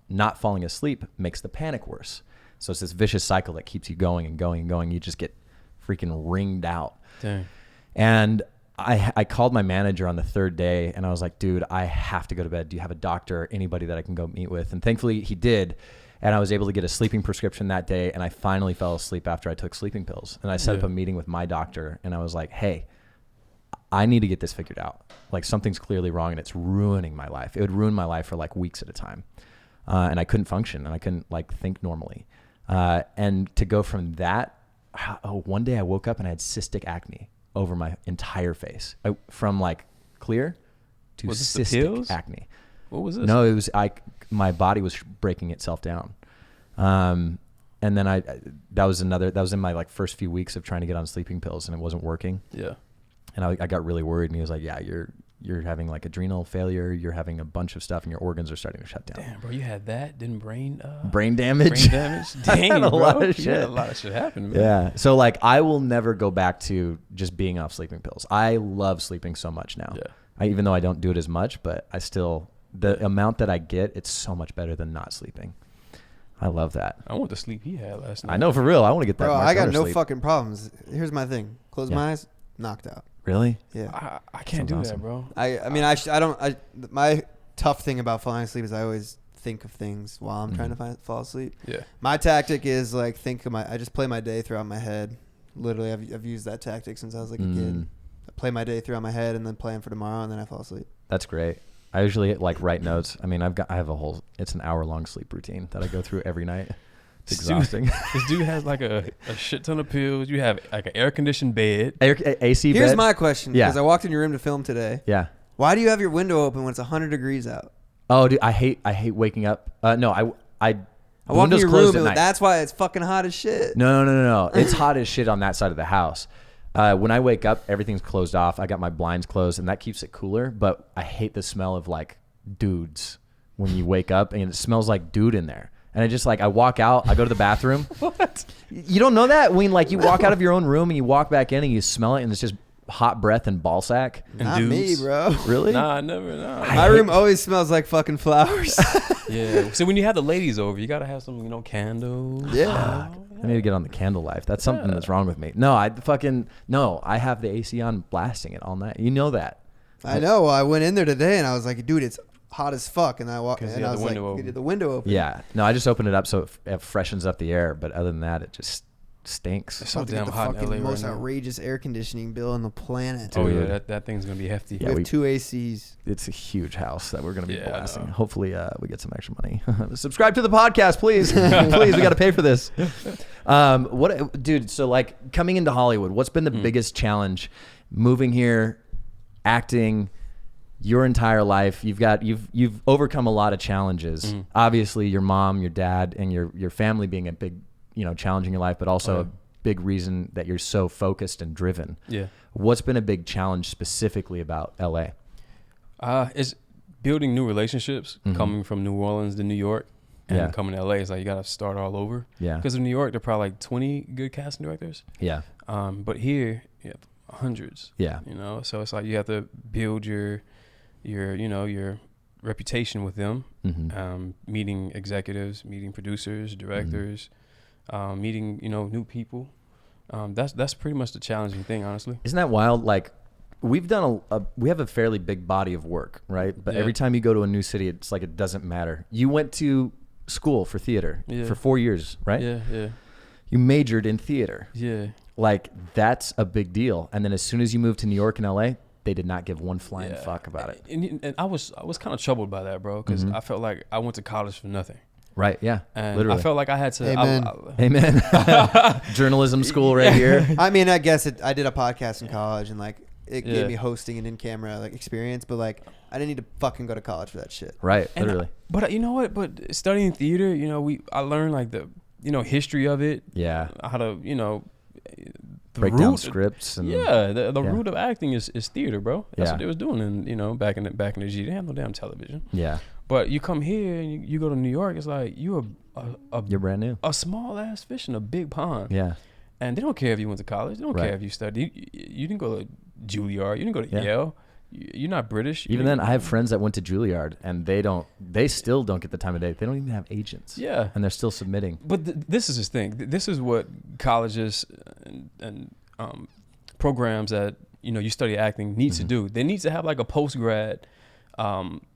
Speaker 2: not falling asleep makes the panic worse. So it's this vicious cycle that keeps you going and going and going. You just get freaking ringed out.
Speaker 1: Dang.
Speaker 2: And I called my manager on the third day and I was like, "Dude, I have to go to bed. Do you have a doctor, anybody that I can go meet with?" And thankfully he did. And I was able to get a sleeping prescription that day. And I finally fell asleep after I took sleeping pills. And I set up a meeting with my doctor and I was like, "Hey, I need to get this figured out. Like something's clearly wrong and it's ruining my life." It would ruin my life for like weeks at a time. And I couldn't function and I couldn't like think normally. And to go from that, one day I woke up and I had cystic acne over my entire face, from like clear to cystic acne.
Speaker 1: What was this?
Speaker 2: No, it was my body was breaking itself down. And then that was in my like first few weeks of trying to get on sleeping pills and it wasn't working.
Speaker 1: Yeah.
Speaker 2: And I got really worried and he was like, "Yeah, you're having like adrenal failure. You're having a bunch of stuff and your organs are starting to shut down."
Speaker 1: Damn, bro, you had that? Didn't brain damage?
Speaker 2: Brain damage.
Speaker 1: Dang,
Speaker 2: a
Speaker 1: bro.
Speaker 2: lot of shit.
Speaker 1: You had a lot of shit happen, man.
Speaker 2: Yeah. So like I will never go back to just being off sleeping pills. I love sleeping so much now.
Speaker 1: Yeah.
Speaker 2: Even though I don't do it as much, but I still the amount that I get, it's so much better than not sleeping. I love that.
Speaker 1: I want the sleep he had last night.
Speaker 2: I know, for real. I want to get that.
Speaker 3: Bro, I got no
Speaker 2: sleep.
Speaker 3: fucking problems. Here's my thing. Close my eyes, knocked out.
Speaker 2: Really?
Speaker 3: Yeah.
Speaker 1: I can't do that, bro.
Speaker 3: I mean, my tough thing about falling asleep is I always think of things while I'm trying to fall asleep.
Speaker 1: Yeah.
Speaker 3: My tactic is like I just play my day throughout my head. Literally, I've used that tactic since I was like a kid. I play my day throughout my head and then plan for tomorrow, and then I fall asleep.
Speaker 2: That's great. I usually like write notes. I mean, I have it's an hour-long sleep routine that I go through every night. It's exhausting.
Speaker 1: This dude has like a shit ton of pills. You have like an air-conditioned bed.
Speaker 2: AC bed?
Speaker 3: Here's my question, because
Speaker 2: Yeah.
Speaker 3: I walked in your room to film today.
Speaker 2: Yeah.
Speaker 3: Why do you have your window open when it's 100 degrees out?
Speaker 2: Oh, dude, I hate waking up. No, I
Speaker 3: walked in your room,
Speaker 2: at night.
Speaker 3: that's why it's fucking hot as shit.
Speaker 2: No. It's hot as shit on that side of the house. When I wake up, everything's closed off. I got my blinds closed, and that keeps it cooler. But I hate the smell of like dudes when you wake up, and it smells like dude in there. And I just like, I walk out, I go to the bathroom.
Speaker 1: What?
Speaker 2: You don't know that? When like you walk out of your own room and you walk back in and you smell it, and it's just hot breath and ball sack.
Speaker 3: Not me, bro.
Speaker 2: Really?
Speaker 1: Nah, I never. Nah.
Speaker 3: My room always smells like fucking flowers.
Speaker 1: Yeah. So when you have the ladies over, you gotta have some, candles.
Speaker 3: Yeah.
Speaker 2: I need to get on the candle life. That's something that's wrong with me. No, I have the AC on, blasting it all night. You know that.
Speaker 3: I know. I went in there today and I was like, dude, it's hot as fuck. And I walked in
Speaker 1: you
Speaker 3: and
Speaker 1: had
Speaker 3: I
Speaker 1: the
Speaker 3: was like,
Speaker 1: window
Speaker 3: you
Speaker 1: open.
Speaker 3: did the window open.
Speaker 2: Yeah. No, I just open it up so it freshens up the air. But other than that, it just stinks.
Speaker 1: It's so
Speaker 3: About to get
Speaker 1: damn
Speaker 3: the
Speaker 1: hot in
Speaker 3: fucking
Speaker 1: LA
Speaker 3: most
Speaker 1: right now.
Speaker 3: outrageous air conditioning bill on the planet.
Speaker 1: Oh
Speaker 2: Dude.
Speaker 1: yeah, that thing's gonna be hefty.
Speaker 2: Yeah,
Speaker 3: we have 2 ACs.
Speaker 2: It's a huge house that we're going to be
Speaker 1: Yeah, I
Speaker 2: blasting.
Speaker 1: know.
Speaker 2: Hopefully, we get some extra money. Subscribe to the podcast, please. Please, we got to pay for this. Dude? So, like, coming into Hollywood, what's been the biggest challenge? Moving here, acting, your entire life. You've overcome a lot of challenges. Obviously, your mom, your dad, and your family being a big, challenge in your life, but also a big reason that you're so focused and driven.
Speaker 1: Yeah.
Speaker 2: What's been a big challenge specifically about LA?
Speaker 1: It's building new relationships, coming from New Orleans to New York, and coming to LA. It's like you gotta start all over.
Speaker 2: Yeah.
Speaker 1: Because in New York, there are probably like 20 good casting directors.
Speaker 2: Yeah.
Speaker 1: But here, you have hundreds.
Speaker 2: Yeah.
Speaker 1: So it's like you have to build your reputation with them. Meeting executives, meeting producers, directors, meeting new people. That's pretty much the challenging thing, honestly.
Speaker 2: Isn't that wild? Like, we've done we have a fairly big body of work, right? But every time you go to a new city, it's like it doesn't matter. You went to school for theater for 4 years, right?
Speaker 1: Yeah.
Speaker 2: You majored in theater.
Speaker 1: Yeah.
Speaker 2: Like, that's a big deal. And then as soon as you moved to New York and LA, they did not give one flying fuck about it.
Speaker 1: And I was kind of troubled by that, bro, because I felt like I went to college for nothing.
Speaker 2: Right, yeah.
Speaker 1: And
Speaker 2: literally.
Speaker 1: I felt like I had to.
Speaker 3: Amen.
Speaker 2: Amen. Journalism school right here.
Speaker 3: I mean, I guess I did a podcast in college and like it gave me hosting and in-camera like experience, but like I didn't need to fucking go to college for that shit.
Speaker 2: Right, literally.
Speaker 1: But you know what? But studying theater, I learned like the history of it.
Speaker 2: Yeah.
Speaker 1: How to
Speaker 2: break down scripts and
Speaker 1: the root of acting is theater, bro. That's what they was doing back in the G. They had no damn television.
Speaker 2: Yeah.
Speaker 1: But you come here and you go to New York, it's like you're
Speaker 2: brand new.
Speaker 1: A small ass fish in a big pond.
Speaker 2: Yeah.
Speaker 1: And they don't care if you went to college. They don't care if you studied. You didn't go to Juilliard. You didn't go to Yale. You're not British.
Speaker 2: Even then, I have friends that went to Juilliard, and they still don't get the time of day. They don't even have agents.
Speaker 1: Yeah.
Speaker 2: And they're still submitting.
Speaker 1: But this is his thing. This is what colleges and programs that, you study acting needs to do. They need to have like a post-grad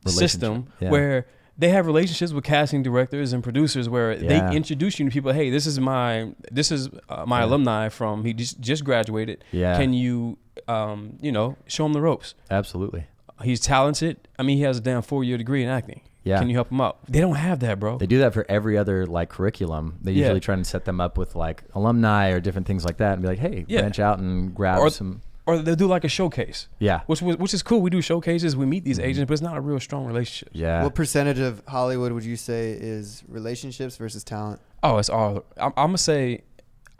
Speaker 1: system where they have relationships with casting directors and producers where they introduce you to people. Hey, this is my alumni from, he just graduated.
Speaker 2: Yeah.
Speaker 1: Can you, show him the ropes?
Speaker 2: Absolutely.
Speaker 1: He's talented. I mean, he has a damn 4-year degree in acting.
Speaker 2: Yeah.
Speaker 1: Can you help him out? They don't have that, bro.
Speaker 2: They do that for every other like curriculum. They usually try and set them up with like alumni or different things like that and be like, hey, branch out and grab some.
Speaker 1: Or they'll do like a showcase.
Speaker 2: Yeah.
Speaker 1: Which is cool. We do showcases. We meet these agents, but it's not a real strong relationship.
Speaker 2: Yeah.
Speaker 3: What percentage of Hollywood would you say is relationships versus talent?
Speaker 1: Oh, it's all. I'm going to say,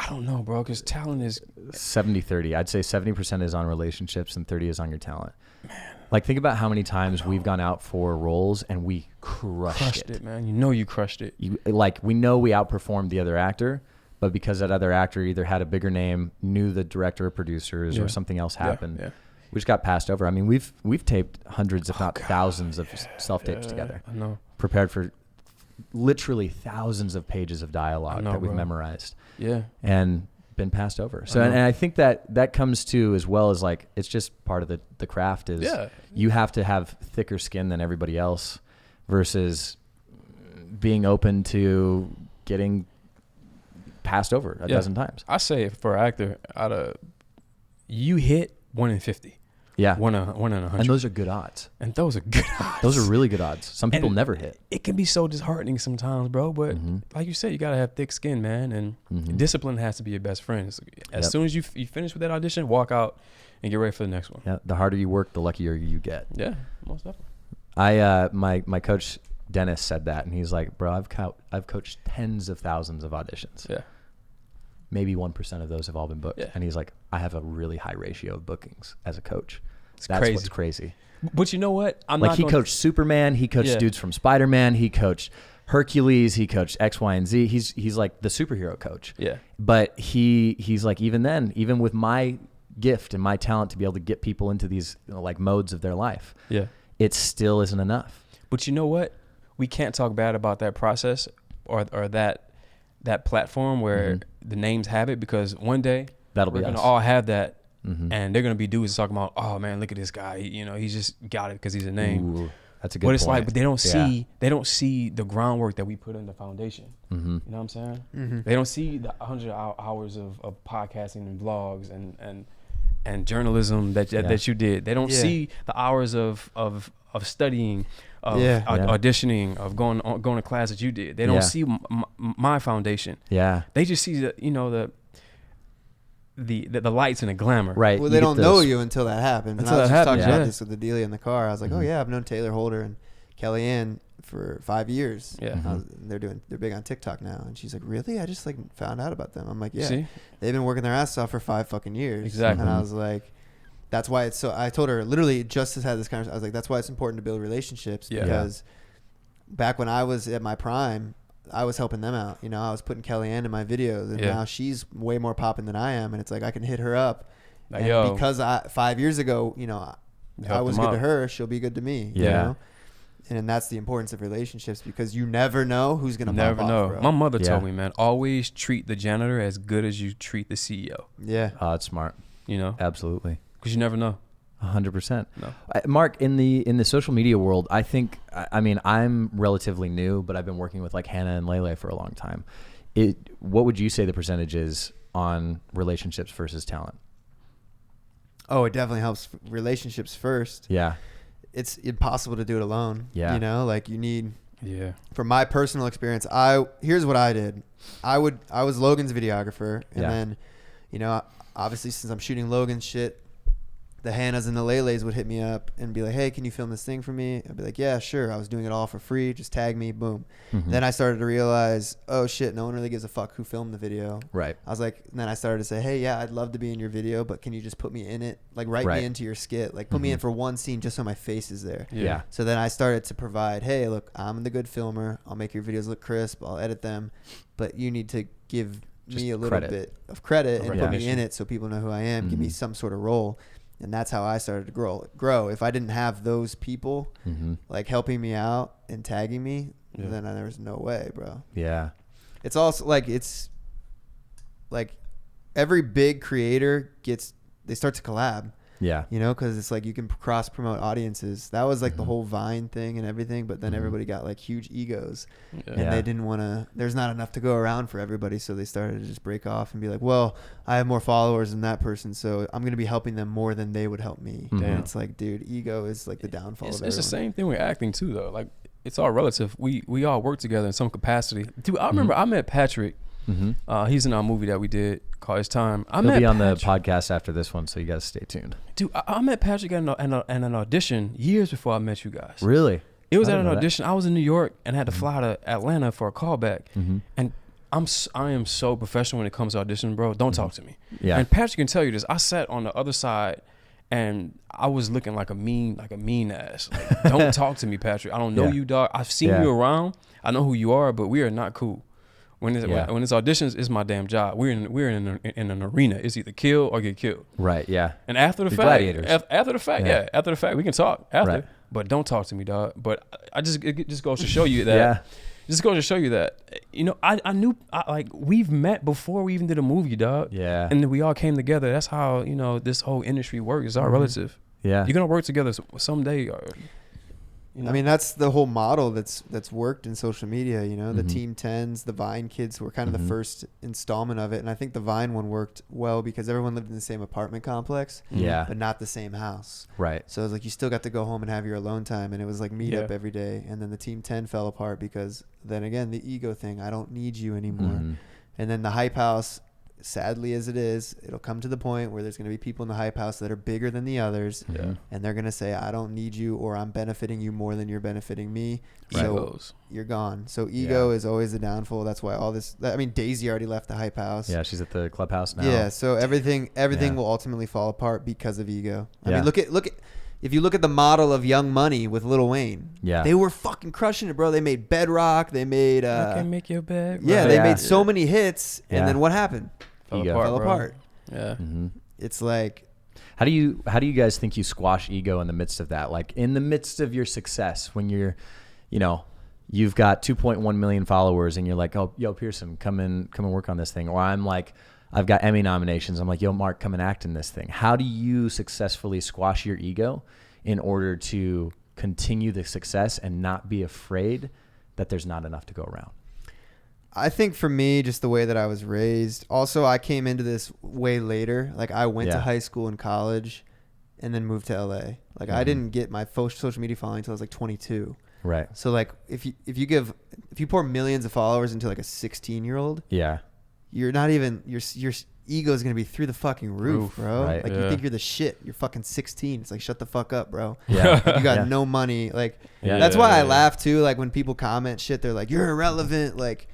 Speaker 1: I don't know, bro, because talent is
Speaker 2: 70-30. I'd say 70% is on relationships and 30 is on your talent. Man. Like, think about how many times we've gone out for roles and we crushed it,
Speaker 1: man. You crushed it.
Speaker 2: We know we outperformed the other actor, but because that other actor either had a bigger name, knew the director or producers, or something else happened. We just got passed over. I mean, we've taped hundreds, if not thousands of self-tapes together.
Speaker 1: I know.
Speaker 2: Prepared for literally thousands of pages of dialogue that we've memorized.
Speaker 1: Yeah.
Speaker 2: And been passed over. So, and I think that comes to, as well as like, it's just part of the craft is you have to have thicker skin than everybody else versus being open to getting passed over a dozen times.
Speaker 1: I say for an actor, you hit 1 in 50.
Speaker 2: Yeah.
Speaker 1: 1 in 100.
Speaker 2: And those are good odds.
Speaker 1: Those are good odds.
Speaker 2: Those are really good odds. Some people never hit.
Speaker 1: It can be so disheartening sometimes, bro. But like you said, you got to have thick skin, man. And discipline has to be your best friend. As soon as you finish with that audition, walk out and get ready for the next one.
Speaker 2: Yeah. The harder you work, the luckier you get.
Speaker 1: Yeah, most definitely.
Speaker 2: My coach Dennis said that, and he's like, bro, I've coached tens of thousands of auditions.
Speaker 1: Yeah.
Speaker 2: Maybe 1% of those have all been booked.
Speaker 1: Yeah.
Speaker 2: And he's like, I have a really high ratio of bookings as a coach.
Speaker 1: That's crazy.
Speaker 2: What's crazy.
Speaker 1: But you know what?
Speaker 2: He coached Superman. He coached dudes from Spider-Man. He coached Hercules. He coached X, Y, and Z. He's like the superhero coach.
Speaker 1: Yeah.
Speaker 2: But he's like, even then, even with my gift and my talent to be able to get people into these like modes of their life, it still isn't enough.
Speaker 1: But you know what? We can't talk bad about that process or that platform where the names have it, because one day we're going to all have that, and they're going to be dudes talking about, oh man, look at this guy. He's just got it because he's a name.
Speaker 2: Ooh, that's a good point.
Speaker 1: But it's like, they don't see the groundwork that we put in the foundation. You know what I'm saying? They don't see the 100 hours of podcasting and vlogs and journalism that you did. They don't see the hours of studying, of auditioning, of going to class that you did. They don't see my foundation. Yeah. They just see the lights and the glamour.
Speaker 3: Right. Well, they don't know you until that happens. And I was just talking about this with the Delia in the car. I was like, oh yeah, I've known Taylor Holder and Kellyanne for 5 years. Yeah. They're big on TikTok now. And she's like, really? I just like found out about them. I'm like, yeah. See? They've been working their ass off for 5 fucking years.
Speaker 1: Exactly.
Speaker 3: And I was like, that's why it's so, I told her literally just had this conversation. I was like, that's why it's important to build relationships, because back when I was at my prime, I was helping them out. I was putting Kellyanne in my videos, and now she's way more popping than I am. And it's like, I can hit her up.
Speaker 1: Like,
Speaker 3: and because 5 years ago, I was good to her, she'll be good to me. You know? And that's the importance of relationships, because you never know who's going to pop off, bro.
Speaker 1: My mother told me, man, always treat the janitor as good as you treat the CEO.
Speaker 3: Yeah.
Speaker 2: Oh, that's smart. Absolutely.
Speaker 1: Because you never know.
Speaker 2: 100%.
Speaker 1: No.
Speaker 2: Mark, in the social media world, I think, I mean, I'm relatively new, but I've been working with like Hannah and Lele for a long time. What would you say the percentage is on relationships versus talent?
Speaker 3: Oh, it definitely helps relationships first.
Speaker 2: Yeah.
Speaker 3: It's impossible to do it alone.
Speaker 2: Yeah.
Speaker 3: Like you need, from my personal experience, here's what I did. I was Logan's videographer, and then, obviously since I'm shooting Logan's shit, the Hannahs and the Leles would hit me up and be like, hey, can you film this thing for me? I'd be like, yeah, sure. I was doing it all for free. Just tag me. Boom. Then I started to realize, oh shit, no one really gives a fuck who filmed the video.
Speaker 2: Right.
Speaker 3: I was like, and then I started to say, hey, yeah, I'd love to be in your video, but can you just put me in it? Like write me into your skit. Like put me in for one scene just so my face is there.
Speaker 2: Yeah.
Speaker 3: So then I started to provide, hey, look, I'm the good filmer. I'll make your videos look crisp. I'll edit them, but you need to give me a little bit of credit and put me in it so people know who I am. Give me some sort of role. And that's how I started to grow. If I didn't have those people like helping me out and tagging me, then there was no way, bro.
Speaker 2: Yeah.
Speaker 3: It's also like, every big creator they start to collab. Yeah. Because it's like you can cross promote audiences. That was like the whole Vine thing and everything, but then everybody got like huge egos and they didn't want to, there's not enough to go around for everybody. So they started to just break off and be like, well, I have more followers than that person, so I'm going to be helping them more than they would help me. And it's like, dude, ego is like the downfall of everyone.
Speaker 1: It's the same thing with acting too, though. Like it's all relative. We all work together in some capacity. Dude, I remember I met Patrick. He's in our movie that we did called It's Time.
Speaker 2: He'll be on the podcast after this one, so you got to stay tuned.
Speaker 1: Dude, I met Patrick at an audition years before I met you guys.
Speaker 2: Really?
Speaker 1: It was at an audition. I was in New York and had to fly to Atlanta for a callback. And I am so professional when it comes to auditioning, bro. Don't talk to me. Yeah. And Patrick can tell you this. I sat on the other side and I was looking like a mean ass. Like, don't talk to me, Patrick. I don't know you, dog. I've seen you around. I know who you are, but we are not cool. When it's auditions, it's my damn job. We're in an arena. It's either kill or get killed.
Speaker 2: Right. Yeah.
Speaker 1: And after the fact,
Speaker 2: gladiators.
Speaker 1: After the fact, we can talk after. But don't talk to me, dog. But it just goes to show you that. Just goes to show you that, I knew we've met before we even did a movie, dog.
Speaker 2: Yeah.
Speaker 1: And then we all came together. That's how, this whole industry works. It's all relative.
Speaker 2: Yeah.
Speaker 1: You're going to work together someday.
Speaker 3: I mean, that's the whole model that's worked in social media, the Team 10s, the Vine kids were kind of the first installment of it. And I think the Vine one worked well because everyone lived in the same apartment complex, but not the same house.
Speaker 2: Right.
Speaker 3: So it was like you still got to go home and have your alone time. And it was like meet up every day. And then the Team 10 fell apart because then again, the ego thing, I don't need you anymore. And then the Hype House, sadly as it is, it'll come to the point where there's going to be people in the Hype House that are bigger than the others, and they're going to say, I don't need you, or I'm benefiting you more than you're benefiting me, so you're gone. So ego is always the downfall. That's why all this, I mean, Daisy already left the Hype House.
Speaker 2: Yeah, she's at the clubhouse now.
Speaker 3: Yeah, so everything will ultimately fall apart because of ego. I mean, look at if you look at the model of Young Money with Lil Wayne, they were fucking crushing it, bro. They made Bedrock, they made
Speaker 1: I Can Make Your Bed.
Speaker 3: Yeah, they made so many hits, and then what happened?
Speaker 1: Fell
Speaker 3: apart.
Speaker 1: Yeah.
Speaker 3: It's like,
Speaker 2: how do you guys think you squash ego in the midst of that? Like in the midst of your success, when you're, you've got 2.1 million followers and you're like, oh, yo, Pierson, come and work on this thing. Or I'm like, I've got Emmy nominations. I'm like, yo, Mark, come and act in this thing. How do you successfully squash your ego in order to continue the success and not be afraid that there's not enough to go around?
Speaker 3: I think for me, just the way that I was raised. Also, I came into this way later. Like I went to high school and college and then moved to LA. Like I didn't get my social media following until I was like 22.
Speaker 2: Right.
Speaker 3: So like if you pour millions of followers into like a 16-year-old, you're not even, your ego is going to be through the fucking roof, bro.
Speaker 2: Right.
Speaker 3: Like you think you're the shit. You're fucking 16. It's like, shut the fuck up, bro.
Speaker 2: Yeah.
Speaker 3: Like, you got no money. Like that's why I laugh too. Like when people comment shit, they're like, you're irrelevant. Like,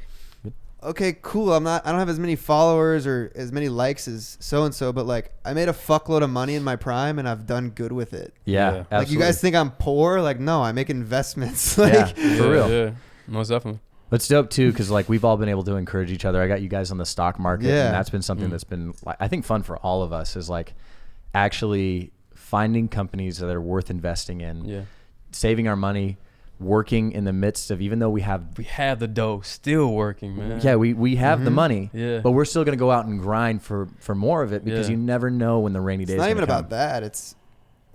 Speaker 3: okay, cool. I don't have as many followers or as many likes as so-and-so, but like I made a fuckload of money in my prime and I've done good with it.
Speaker 2: Yeah.
Speaker 3: Like you guys think I'm poor? Like, no, I make investments. Like
Speaker 2: for real.
Speaker 1: Yeah, most definitely.
Speaker 2: It's dope too, because like we've all been able to encourage each other. I got you guys on the stock market, and that's been something that's been, like, I think, fun for all of us, is like actually finding companies that are worth investing in, saving our money, working in the midst of, even though we have
Speaker 1: the dough, still working, man.
Speaker 2: Yeah, we have the money,
Speaker 1: but
Speaker 2: we're still gonna go out and grind for more of it, because you never know when the rainy days.
Speaker 3: It's not even about that. It's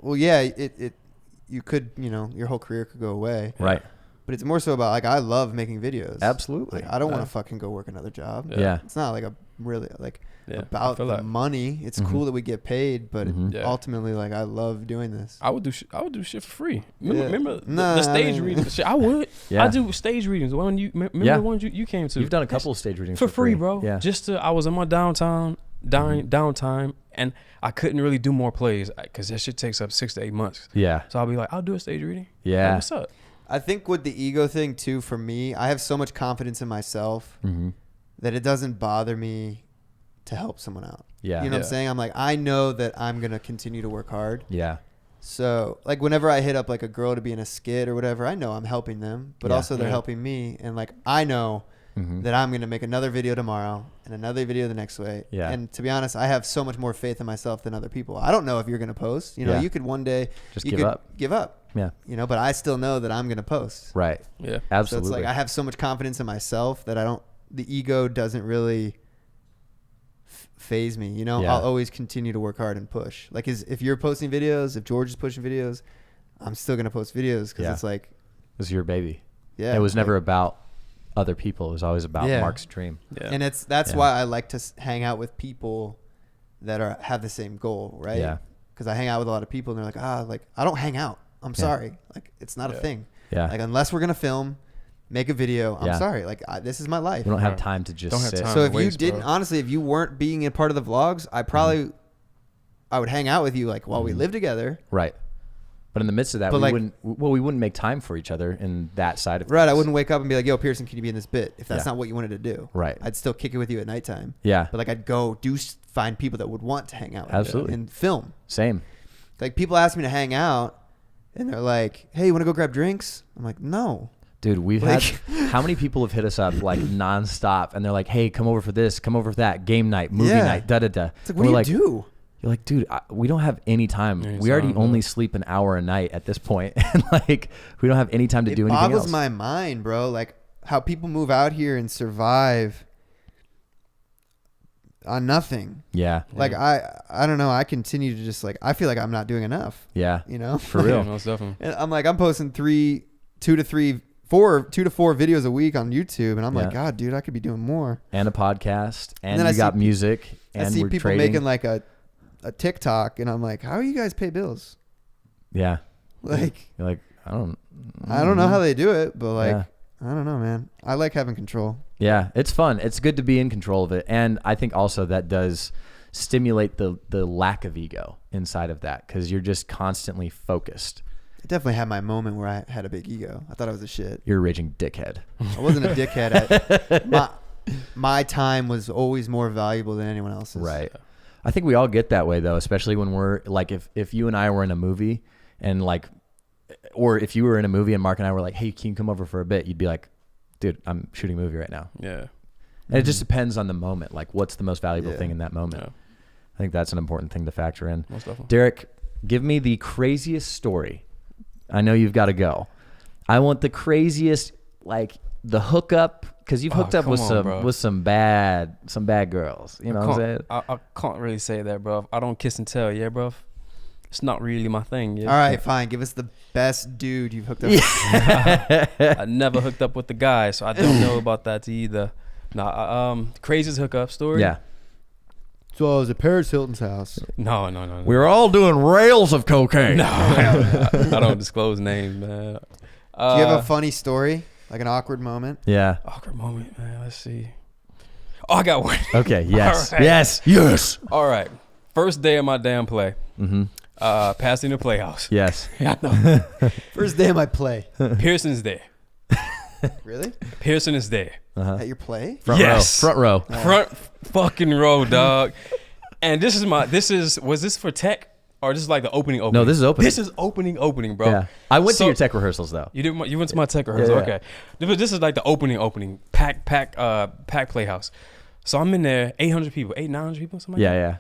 Speaker 3: you could, your whole career could go away,
Speaker 2: right?
Speaker 3: But it's more so about, like, I love making videos.
Speaker 2: Absolutely.
Speaker 3: Like, I don't want to fucking go work another job.
Speaker 2: Yeah.
Speaker 3: It's not like about the money. It's cool that we get paid, but ultimately, like, I love doing this.
Speaker 1: I would do shit for free. Remember the stage readings? Shit, I would. Yeah. I do stage readings. The one the ones you came to.
Speaker 2: You've done a couple of stage readings
Speaker 1: for free, bro. Yeah. I was in my downtime, and I couldn't really do more plays because that shit takes up 6 to 8 months.
Speaker 2: Yeah.
Speaker 1: So I'll be like, I'll do a stage reading.
Speaker 2: Yeah.
Speaker 1: Like, what's up?
Speaker 3: I think with the ego thing too, for me, I have so much confidence in myself that it doesn't bother me to help someone out.
Speaker 2: Yeah.
Speaker 3: You know what I'm saying? I'm like, I know that I'm going to continue to work hard.
Speaker 2: Yeah.
Speaker 3: So like whenever I hit up like a girl to be in a skit or whatever, I know I'm helping them, but also they're helping me. And like, I know that I'm going to make another video tomorrow and another video the next way.
Speaker 2: Yeah.
Speaker 3: And to be honest, I have so much more faith in myself than other people. I don't know if you're going to post, you could one day
Speaker 2: just give up.
Speaker 3: Yeah. But I still know that I'm going to post.
Speaker 2: Right.
Speaker 1: Yeah.
Speaker 2: Absolutely.
Speaker 3: So it's like I have so much confidence in myself that the ego doesn't really phase me. I'll always continue to work hard and push. Like if you're posting videos, if George is pushing videos, I'm still going to post videos because it's like.
Speaker 2: It was your baby.
Speaker 3: Yeah.
Speaker 2: It was never about other people. It was always about Mark's dream.
Speaker 3: Yeah. And that's why I like to hang out with people that have the same goal, right?
Speaker 2: Yeah. Because
Speaker 3: I hang out with a lot of people and they're like, I don't hang out. I'm sorry. Like, it's not a thing.
Speaker 2: Yeah.
Speaker 3: Like, unless we're going to film, make a video, I'm sorry. Like, this is my life.
Speaker 2: We don't have time to just sit.
Speaker 3: So if you didn't, honestly, if you weren't being a part of the vlogs, I would hang out with you like while we live together.
Speaker 2: Right. But in the midst of that, we wouldn't make time for each other in that side of things.
Speaker 3: Right. I wouldn't wake up and be like, yo, Pierson, can you be in this bit? If that's not what you wanted to do.
Speaker 2: Right.
Speaker 3: I'd still kick it with you at nighttime.
Speaker 2: Yeah.
Speaker 3: But like, I'd go find people that would want to hang out with
Speaker 2: Absolutely.
Speaker 3: you and film.
Speaker 2: Same.
Speaker 3: Like, people ask me to hang out and they're like, hey, you want to go grab drinks? I'm like, no.
Speaker 2: Dude, we've had how many people have hit us up like nonstop, and they're like, "Hey, come over for this, come over for that, game night, movie night, da da da."
Speaker 3: It's like, what do you do?
Speaker 2: You're like, dude, we don't have any time. We already only sleep an hour a night at this point, and like we don't have any time to do anything else.
Speaker 3: It boggles my mind, bro. Like how people move out here and survive on nothing.
Speaker 2: Yeah.
Speaker 3: Like I don't know. I continue to just like I feel like I'm not doing enough.
Speaker 2: Yeah.
Speaker 3: You know,
Speaker 2: for real.
Speaker 1: Most definitely.
Speaker 3: And I'm like I'm posting 2 to 4 videos a week on YouTube, and I'm like, God, dude, I could be doing more.
Speaker 2: And a podcast, and you got music, and
Speaker 3: I see
Speaker 2: we're
Speaker 3: people
Speaker 2: trading.
Speaker 3: making like a TikTok, and I'm like, how do you guys pay bills?
Speaker 2: Yeah.
Speaker 3: Like,
Speaker 2: you're like, I don't
Speaker 3: know how they do it, but like, I don't know, man. I like having control.
Speaker 2: Yeah, it's fun. It's good to be in control of it, and I think also that does stimulate the lack of ego inside of that because you're just constantly focused.
Speaker 3: I definitely had my moment where I had a big ego. I thought I was a shit.
Speaker 2: You're a raging dickhead.
Speaker 3: I wasn't a dickhead. My time was always more valuable than anyone else's.
Speaker 2: Right. I think we all get that way though, especially when we're like, if you and I were in a movie and like, or if you were in a movie and Mark and I were like, hey, can you come over for a bit? You'd be like, dude, I'm shooting a movie right now.
Speaker 1: Yeah.
Speaker 2: And it just depends on the moment. Like what's the most valuable thing in that moment? Yeah. I think that's an important thing to factor in.
Speaker 1: Most definitely.
Speaker 2: Deric, give me the craziest story. I know you've got to go. I want the craziest, like the hookup, because you've hooked up with some bad girls. You know what I'm saying?
Speaker 1: I can't really say that, bro. I don't kiss and tell, yeah, bro. It's not really my thing. Yeah.
Speaker 3: All right, fine. Give us the best dude you've hooked up with.
Speaker 1: I never hooked up with the guy, so I don't know about that either. Nah, craziest hookup story.
Speaker 2: Yeah.
Speaker 3: So I was at Paris Hilton's house.
Speaker 1: No.
Speaker 2: We were all doing rails of cocaine.
Speaker 1: No, I don't disclose names, man.
Speaker 3: Do you have a funny story? Like an awkward moment?
Speaker 2: Yeah.
Speaker 1: Awkward moment, man. Let's see. Oh, I got one.
Speaker 2: Okay, yes.
Speaker 1: Right.
Speaker 2: Yes.
Speaker 1: All right. First day of my damn play.
Speaker 2: Mm-hmm.
Speaker 1: Pasadena Playhouse.
Speaker 2: Yes.
Speaker 1: Yeah, I know.
Speaker 3: First day of my play.
Speaker 1: Pearson's there.
Speaker 3: Really?
Speaker 1: Pearson is there.
Speaker 3: At your play?
Speaker 2: Front row.
Speaker 1: Front fucking row, dog. And was this for tech or this is like the opening?
Speaker 2: No, this is opening.
Speaker 1: This is opening, bro.
Speaker 2: Yeah. I went to your tech rehearsals though.
Speaker 1: You went to my tech rehearsal. Okay. This is like the opening. Pack Playhouse. So I'm in there, 900 people, something like that.
Speaker 2: Yeah.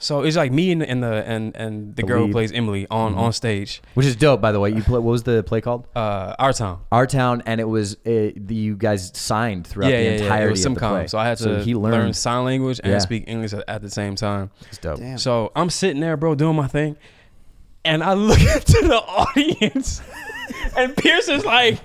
Speaker 1: So it's like me and the girl who plays Emily on stage,
Speaker 2: which is dope, by the way. What was the play called?
Speaker 1: Our Town,
Speaker 2: and it was you guys signed throughout the entirety of the play.
Speaker 1: So I had to learn sign language and speak English at the same time.
Speaker 2: It's dope.
Speaker 3: Damn.
Speaker 1: So I'm sitting there, bro, doing my thing, and I look into the audience, and Pierson's like.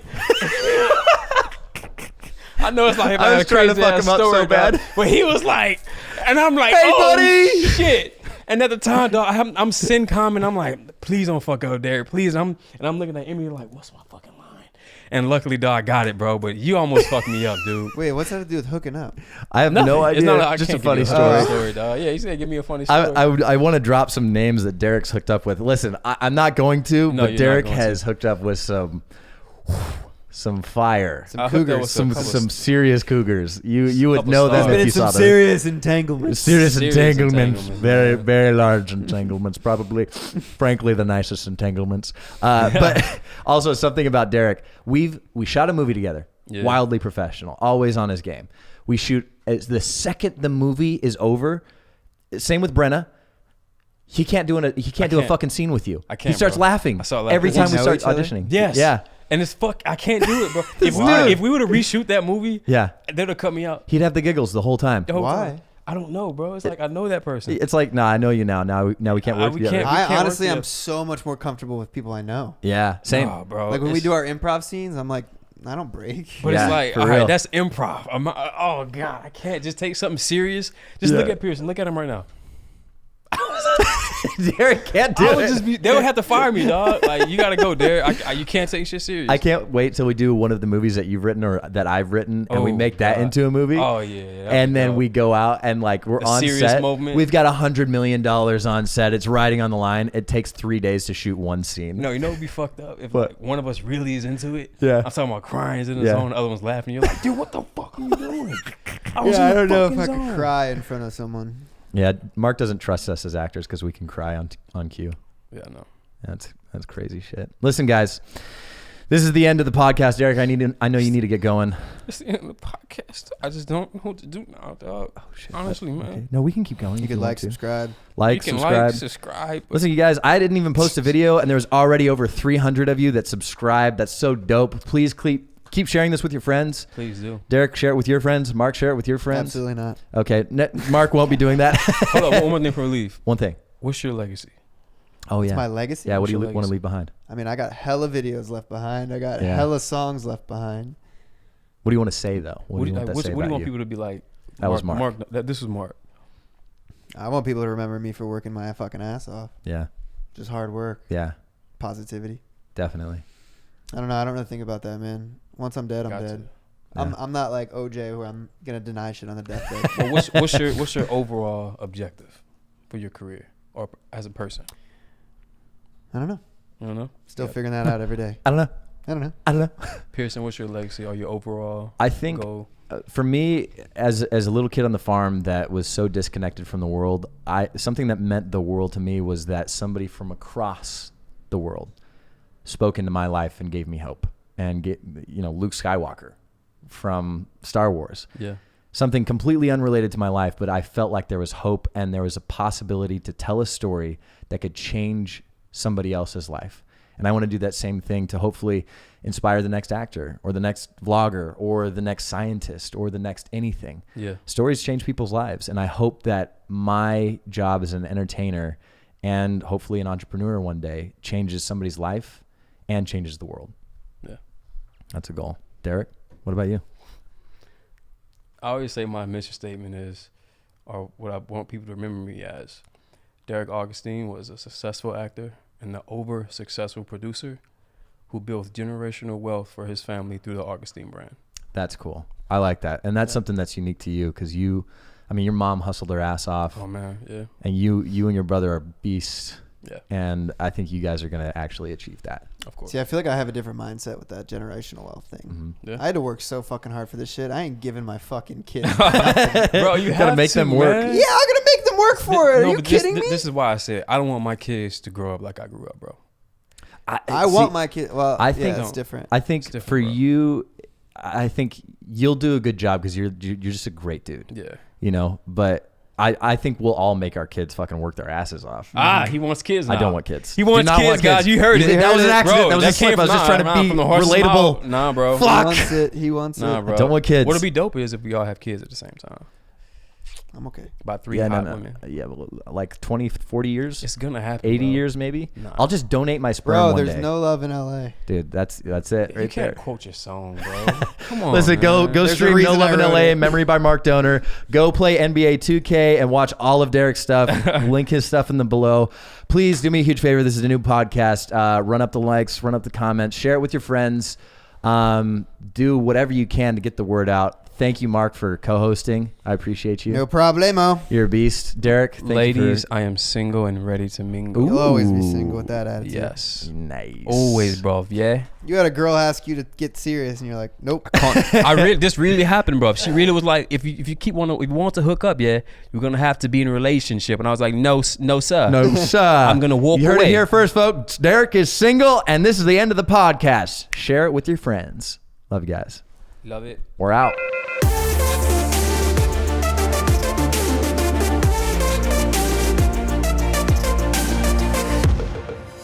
Speaker 1: I know it's like
Speaker 2: I was trying to fuck him up so bad,
Speaker 1: but he was like, and I'm like,
Speaker 2: hey,
Speaker 1: buddy, shit. And at the time, dog, I'm send comment. I'm like, please don't fuck up, Deric, please. And I'm looking at Emily like, what's my fucking line? And luckily, dog, I got it, bro. But you almost fucked me up, dude.
Speaker 3: Wait, what's that to do with hooking up?
Speaker 2: I have no idea.
Speaker 1: It's not,
Speaker 2: just a funny story.
Speaker 1: Dog. Yeah, you said give me a funny story.
Speaker 2: I want to drop some names that Deric's hooked up with. Listen, I'm not going to, but Deric has hooked up with some fire,
Speaker 3: some cougars,
Speaker 2: some serious cougars. You would know them if you saw them.
Speaker 3: Serious entanglements.
Speaker 2: Serious entanglements. Very, very large entanglements. Probably, frankly, the nicest entanglements. But also something about Deric. We shot a movie together. Yeah. Wildly professional. Always on his game. We shoot the second the movie is over. Same with Brenna. He can't do a fucking scene with you.
Speaker 1: I can't.
Speaker 2: He starts laughing every time we start auditioning.
Speaker 1: Yes.
Speaker 2: Yeah.
Speaker 1: And it's I can't do it, bro. If we were to reshoot that movie, they would have cut me out.
Speaker 2: He'd have the giggles the whole time.
Speaker 3: Why?
Speaker 1: I don't know, bro. It's like I know that person.
Speaker 2: It's like, nah, I know you now. Now we can't work together.
Speaker 3: I honestly, I'm so much more comfortable with people I know.
Speaker 2: Yeah, same,
Speaker 1: bro.
Speaker 3: Like when we do our improv scenes, I'm like, I don't break.
Speaker 1: But it's like, all right, that's improv. Oh God, I can't just take something serious. Just look at Pierson. Look at him right now.
Speaker 2: Deric can't do it.
Speaker 1: They would have to fire me, dog. Like, you gotta go, Deric. You can't take shit serious.
Speaker 2: I can't wait till we do one of the movies that you've written or that I've written, and we make that into a movie.
Speaker 1: Oh yeah.
Speaker 2: And then we go out and like we're on set. Moment. We've got $100 million on set. It's riding on the line. It takes 3 days to shoot one scene.
Speaker 1: No, you know, it'd be fucked up if like, one of us really is into it.
Speaker 2: Yeah.
Speaker 1: I'm talking about crying in the zone. The other one's laughing. You're like, dude, what the fuck are you doing?
Speaker 3: I don't know if I could cry in front of someone.
Speaker 2: Yeah, Mark doesn't trust us as actors because we can cry on cue.
Speaker 1: Yeah, no.
Speaker 2: That's crazy shit. Listen, guys, This is the end of the podcast, Deric. I know you need to get going.
Speaker 1: It's the end of the podcast. I just don't know what to do now, dog. Oh, shit. Honestly, man.
Speaker 2: Okay. No, we can keep going.
Speaker 3: You could like, subscribe.
Speaker 2: Subscribe. Listen, you guys, I didn't even post a video, and there was already over 300 of you that subscribed. That's so dope. Please keep sharing this with your friends.
Speaker 1: Please do.
Speaker 2: Deric, share it with your friends. Mark, share it with your friends.
Speaker 3: Absolutely not.
Speaker 2: Okay. Mark won't be doing that.
Speaker 1: Hold on. One more thing for a leave.
Speaker 2: One thing.
Speaker 1: What's your legacy?
Speaker 2: Oh, yeah.
Speaker 3: What's my legacy?
Speaker 2: Yeah, what do you want to leave behind?
Speaker 3: I mean, I got hella videos left behind. I got hella songs left behind.
Speaker 2: What do you want to say, though? What do you
Speaker 1: want people to be like?
Speaker 2: That was Mark.
Speaker 1: This was Mark.
Speaker 3: I want people to remember me for working my fucking ass off.
Speaker 2: Yeah.
Speaker 3: Just hard work.
Speaker 2: Yeah.
Speaker 3: Positivity.
Speaker 2: Definitely.
Speaker 3: I don't know. I don't really think about that, man. Once I'm dead, I'm dead. Yeah. I'm not like OJ where I'm gonna deny shit on the deathbed.
Speaker 1: Well, what's your overall objective for your career or as a person?
Speaker 3: I don't know.
Speaker 1: I don't know.
Speaker 3: Still figuring that out every day.
Speaker 2: I don't know.
Speaker 1: Pierson, what's your legacy or your overall
Speaker 2: I think
Speaker 1: goal?
Speaker 2: For me, as a little kid on the farm that was so disconnected from the world, something that meant the world to me was that somebody from across the world spoke into my life and gave me hope. And Luke Skywalker from Star Wars.
Speaker 1: Yeah.
Speaker 2: Something completely unrelated to my life, but I felt like there was hope and there was a possibility to tell a story that could change somebody else's life. And I want to do that same thing to hopefully inspire the next actor or the next vlogger or the next scientist or the next anything.
Speaker 1: Yeah.
Speaker 2: Stories change people's lives. And I hope that my job as an entertainer and hopefully an entrepreneur one day changes somebody's life and changes the world.
Speaker 1: Yeah.
Speaker 2: That's a goal. Deric, what about you?
Speaker 1: I always say my mission statement is, or what I want people to remember me as, Deric Augustine was a successful actor and the over-successful producer who built generational wealth for his family through the Augustine brand.
Speaker 2: That's cool. I like that. And that's something that's unique to you because your mom hustled her ass off.
Speaker 1: Oh, man, yeah.
Speaker 2: And you and your brother are beasts.
Speaker 1: Yeah.
Speaker 2: And I think you guys are going to actually achieve that.
Speaker 1: Of course.
Speaker 3: See, I feel like I have a different mindset with that generational wealth thing.
Speaker 2: Mm-hmm.
Speaker 1: Yeah.
Speaker 3: I had to work so fucking hard for this shit. I ain't giving my fucking kids.
Speaker 1: Bro, you
Speaker 2: gotta make them work.
Speaker 3: Yeah, I'm gonna make them work for it. Are you kidding me?
Speaker 1: This is why I said I don't want my kids to grow up like I grew up, bro.
Speaker 3: I want my kids. Well, I think it's different.
Speaker 2: I think
Speaker 1: different,
Speaker 2: for
Speaker 1: bro.
Speaker 2: You, I think you'll do a good job because you're just a great dude.
Speaker 1: Yeah.
Speaker 2: But I think we'll all make our kids fucking work their asses off.
Speaker 1: He wants kids now.
Speaker 2: I don't want kids.
Speaker 1: He wants kids, guys. You heard it.
Speaker 2: That was an accident.
Speaker 1: Bro,
Speaker 2: that was a slip. I was just trying to be relatable.
Speaker 1: Nah, bro.
Speaker 2: Fuck.
Speaker 3: He wants it.
Speaker 1: Nah, bro.
Speaker 2: I don't want kids.
Speaker 1: What'll be dope is if we all have kids at the same time.
Speaker 3: I'm okay.
Speaker 1: About 3 hot women.
Speaker 2: Yeah, like 20, 40 years.
Speaker 1: It's gonna happen.
Speaker 2: 80
Speaker 1: bro.
Speaker 2: years maybe.
Speaker 1: Nah.
Speaker 2: I'll just donate my sperm
Speaker 3: Bro,
Speaker 2: one day.
Speaker 3: there's no love in LA.
Speaker 2: Dude, that's it.
Speaker 1: You can't quote your song, bro. Come on.
Speaker 2: Listen,
Speaker 1: man.
Speaker 2: go stream No Love in LA, Memory by Mark Donor. Go play NBA 2K and watch all of Deric's stuff. Link his stuff in the below. Please do me a huge favor. This is a new podcast. Run up the likes, run up the comments, share it with your friends. Do whatever you can to get the word out. Thank you, Mark, for co-hosting. I appreciate you.
Speaker 3: No problemo.
Speaker 2: You're a beast. Deric, thank
Speaker 1: Ladies,
Speaker 2: you
Speaker 1: I am single and ready to mingle.
Speaker 3: You'll always be single with that attitude.
Speaker 1: Yes.
Speaker 2: Nice.
Speaker 1: Always, bro. Yeah.
Speaker 3: You had a girl ask you to get serious, and you're like, nope.
Speaker 1: This really happened, bro. She really was like, if you want to hook up, yeah, you're gonna have to be in a relationship. And I was like, no, sir.
Speaker 2: No, sir.
Speaker 1: I'm gonna walk away.
Speaker 2: You heard it here first, folks. Deric is single, and this is the end of the podcast. Share it with your friends. Love you guys.
Speaker 1: Love it.
Speaker 2: We're out.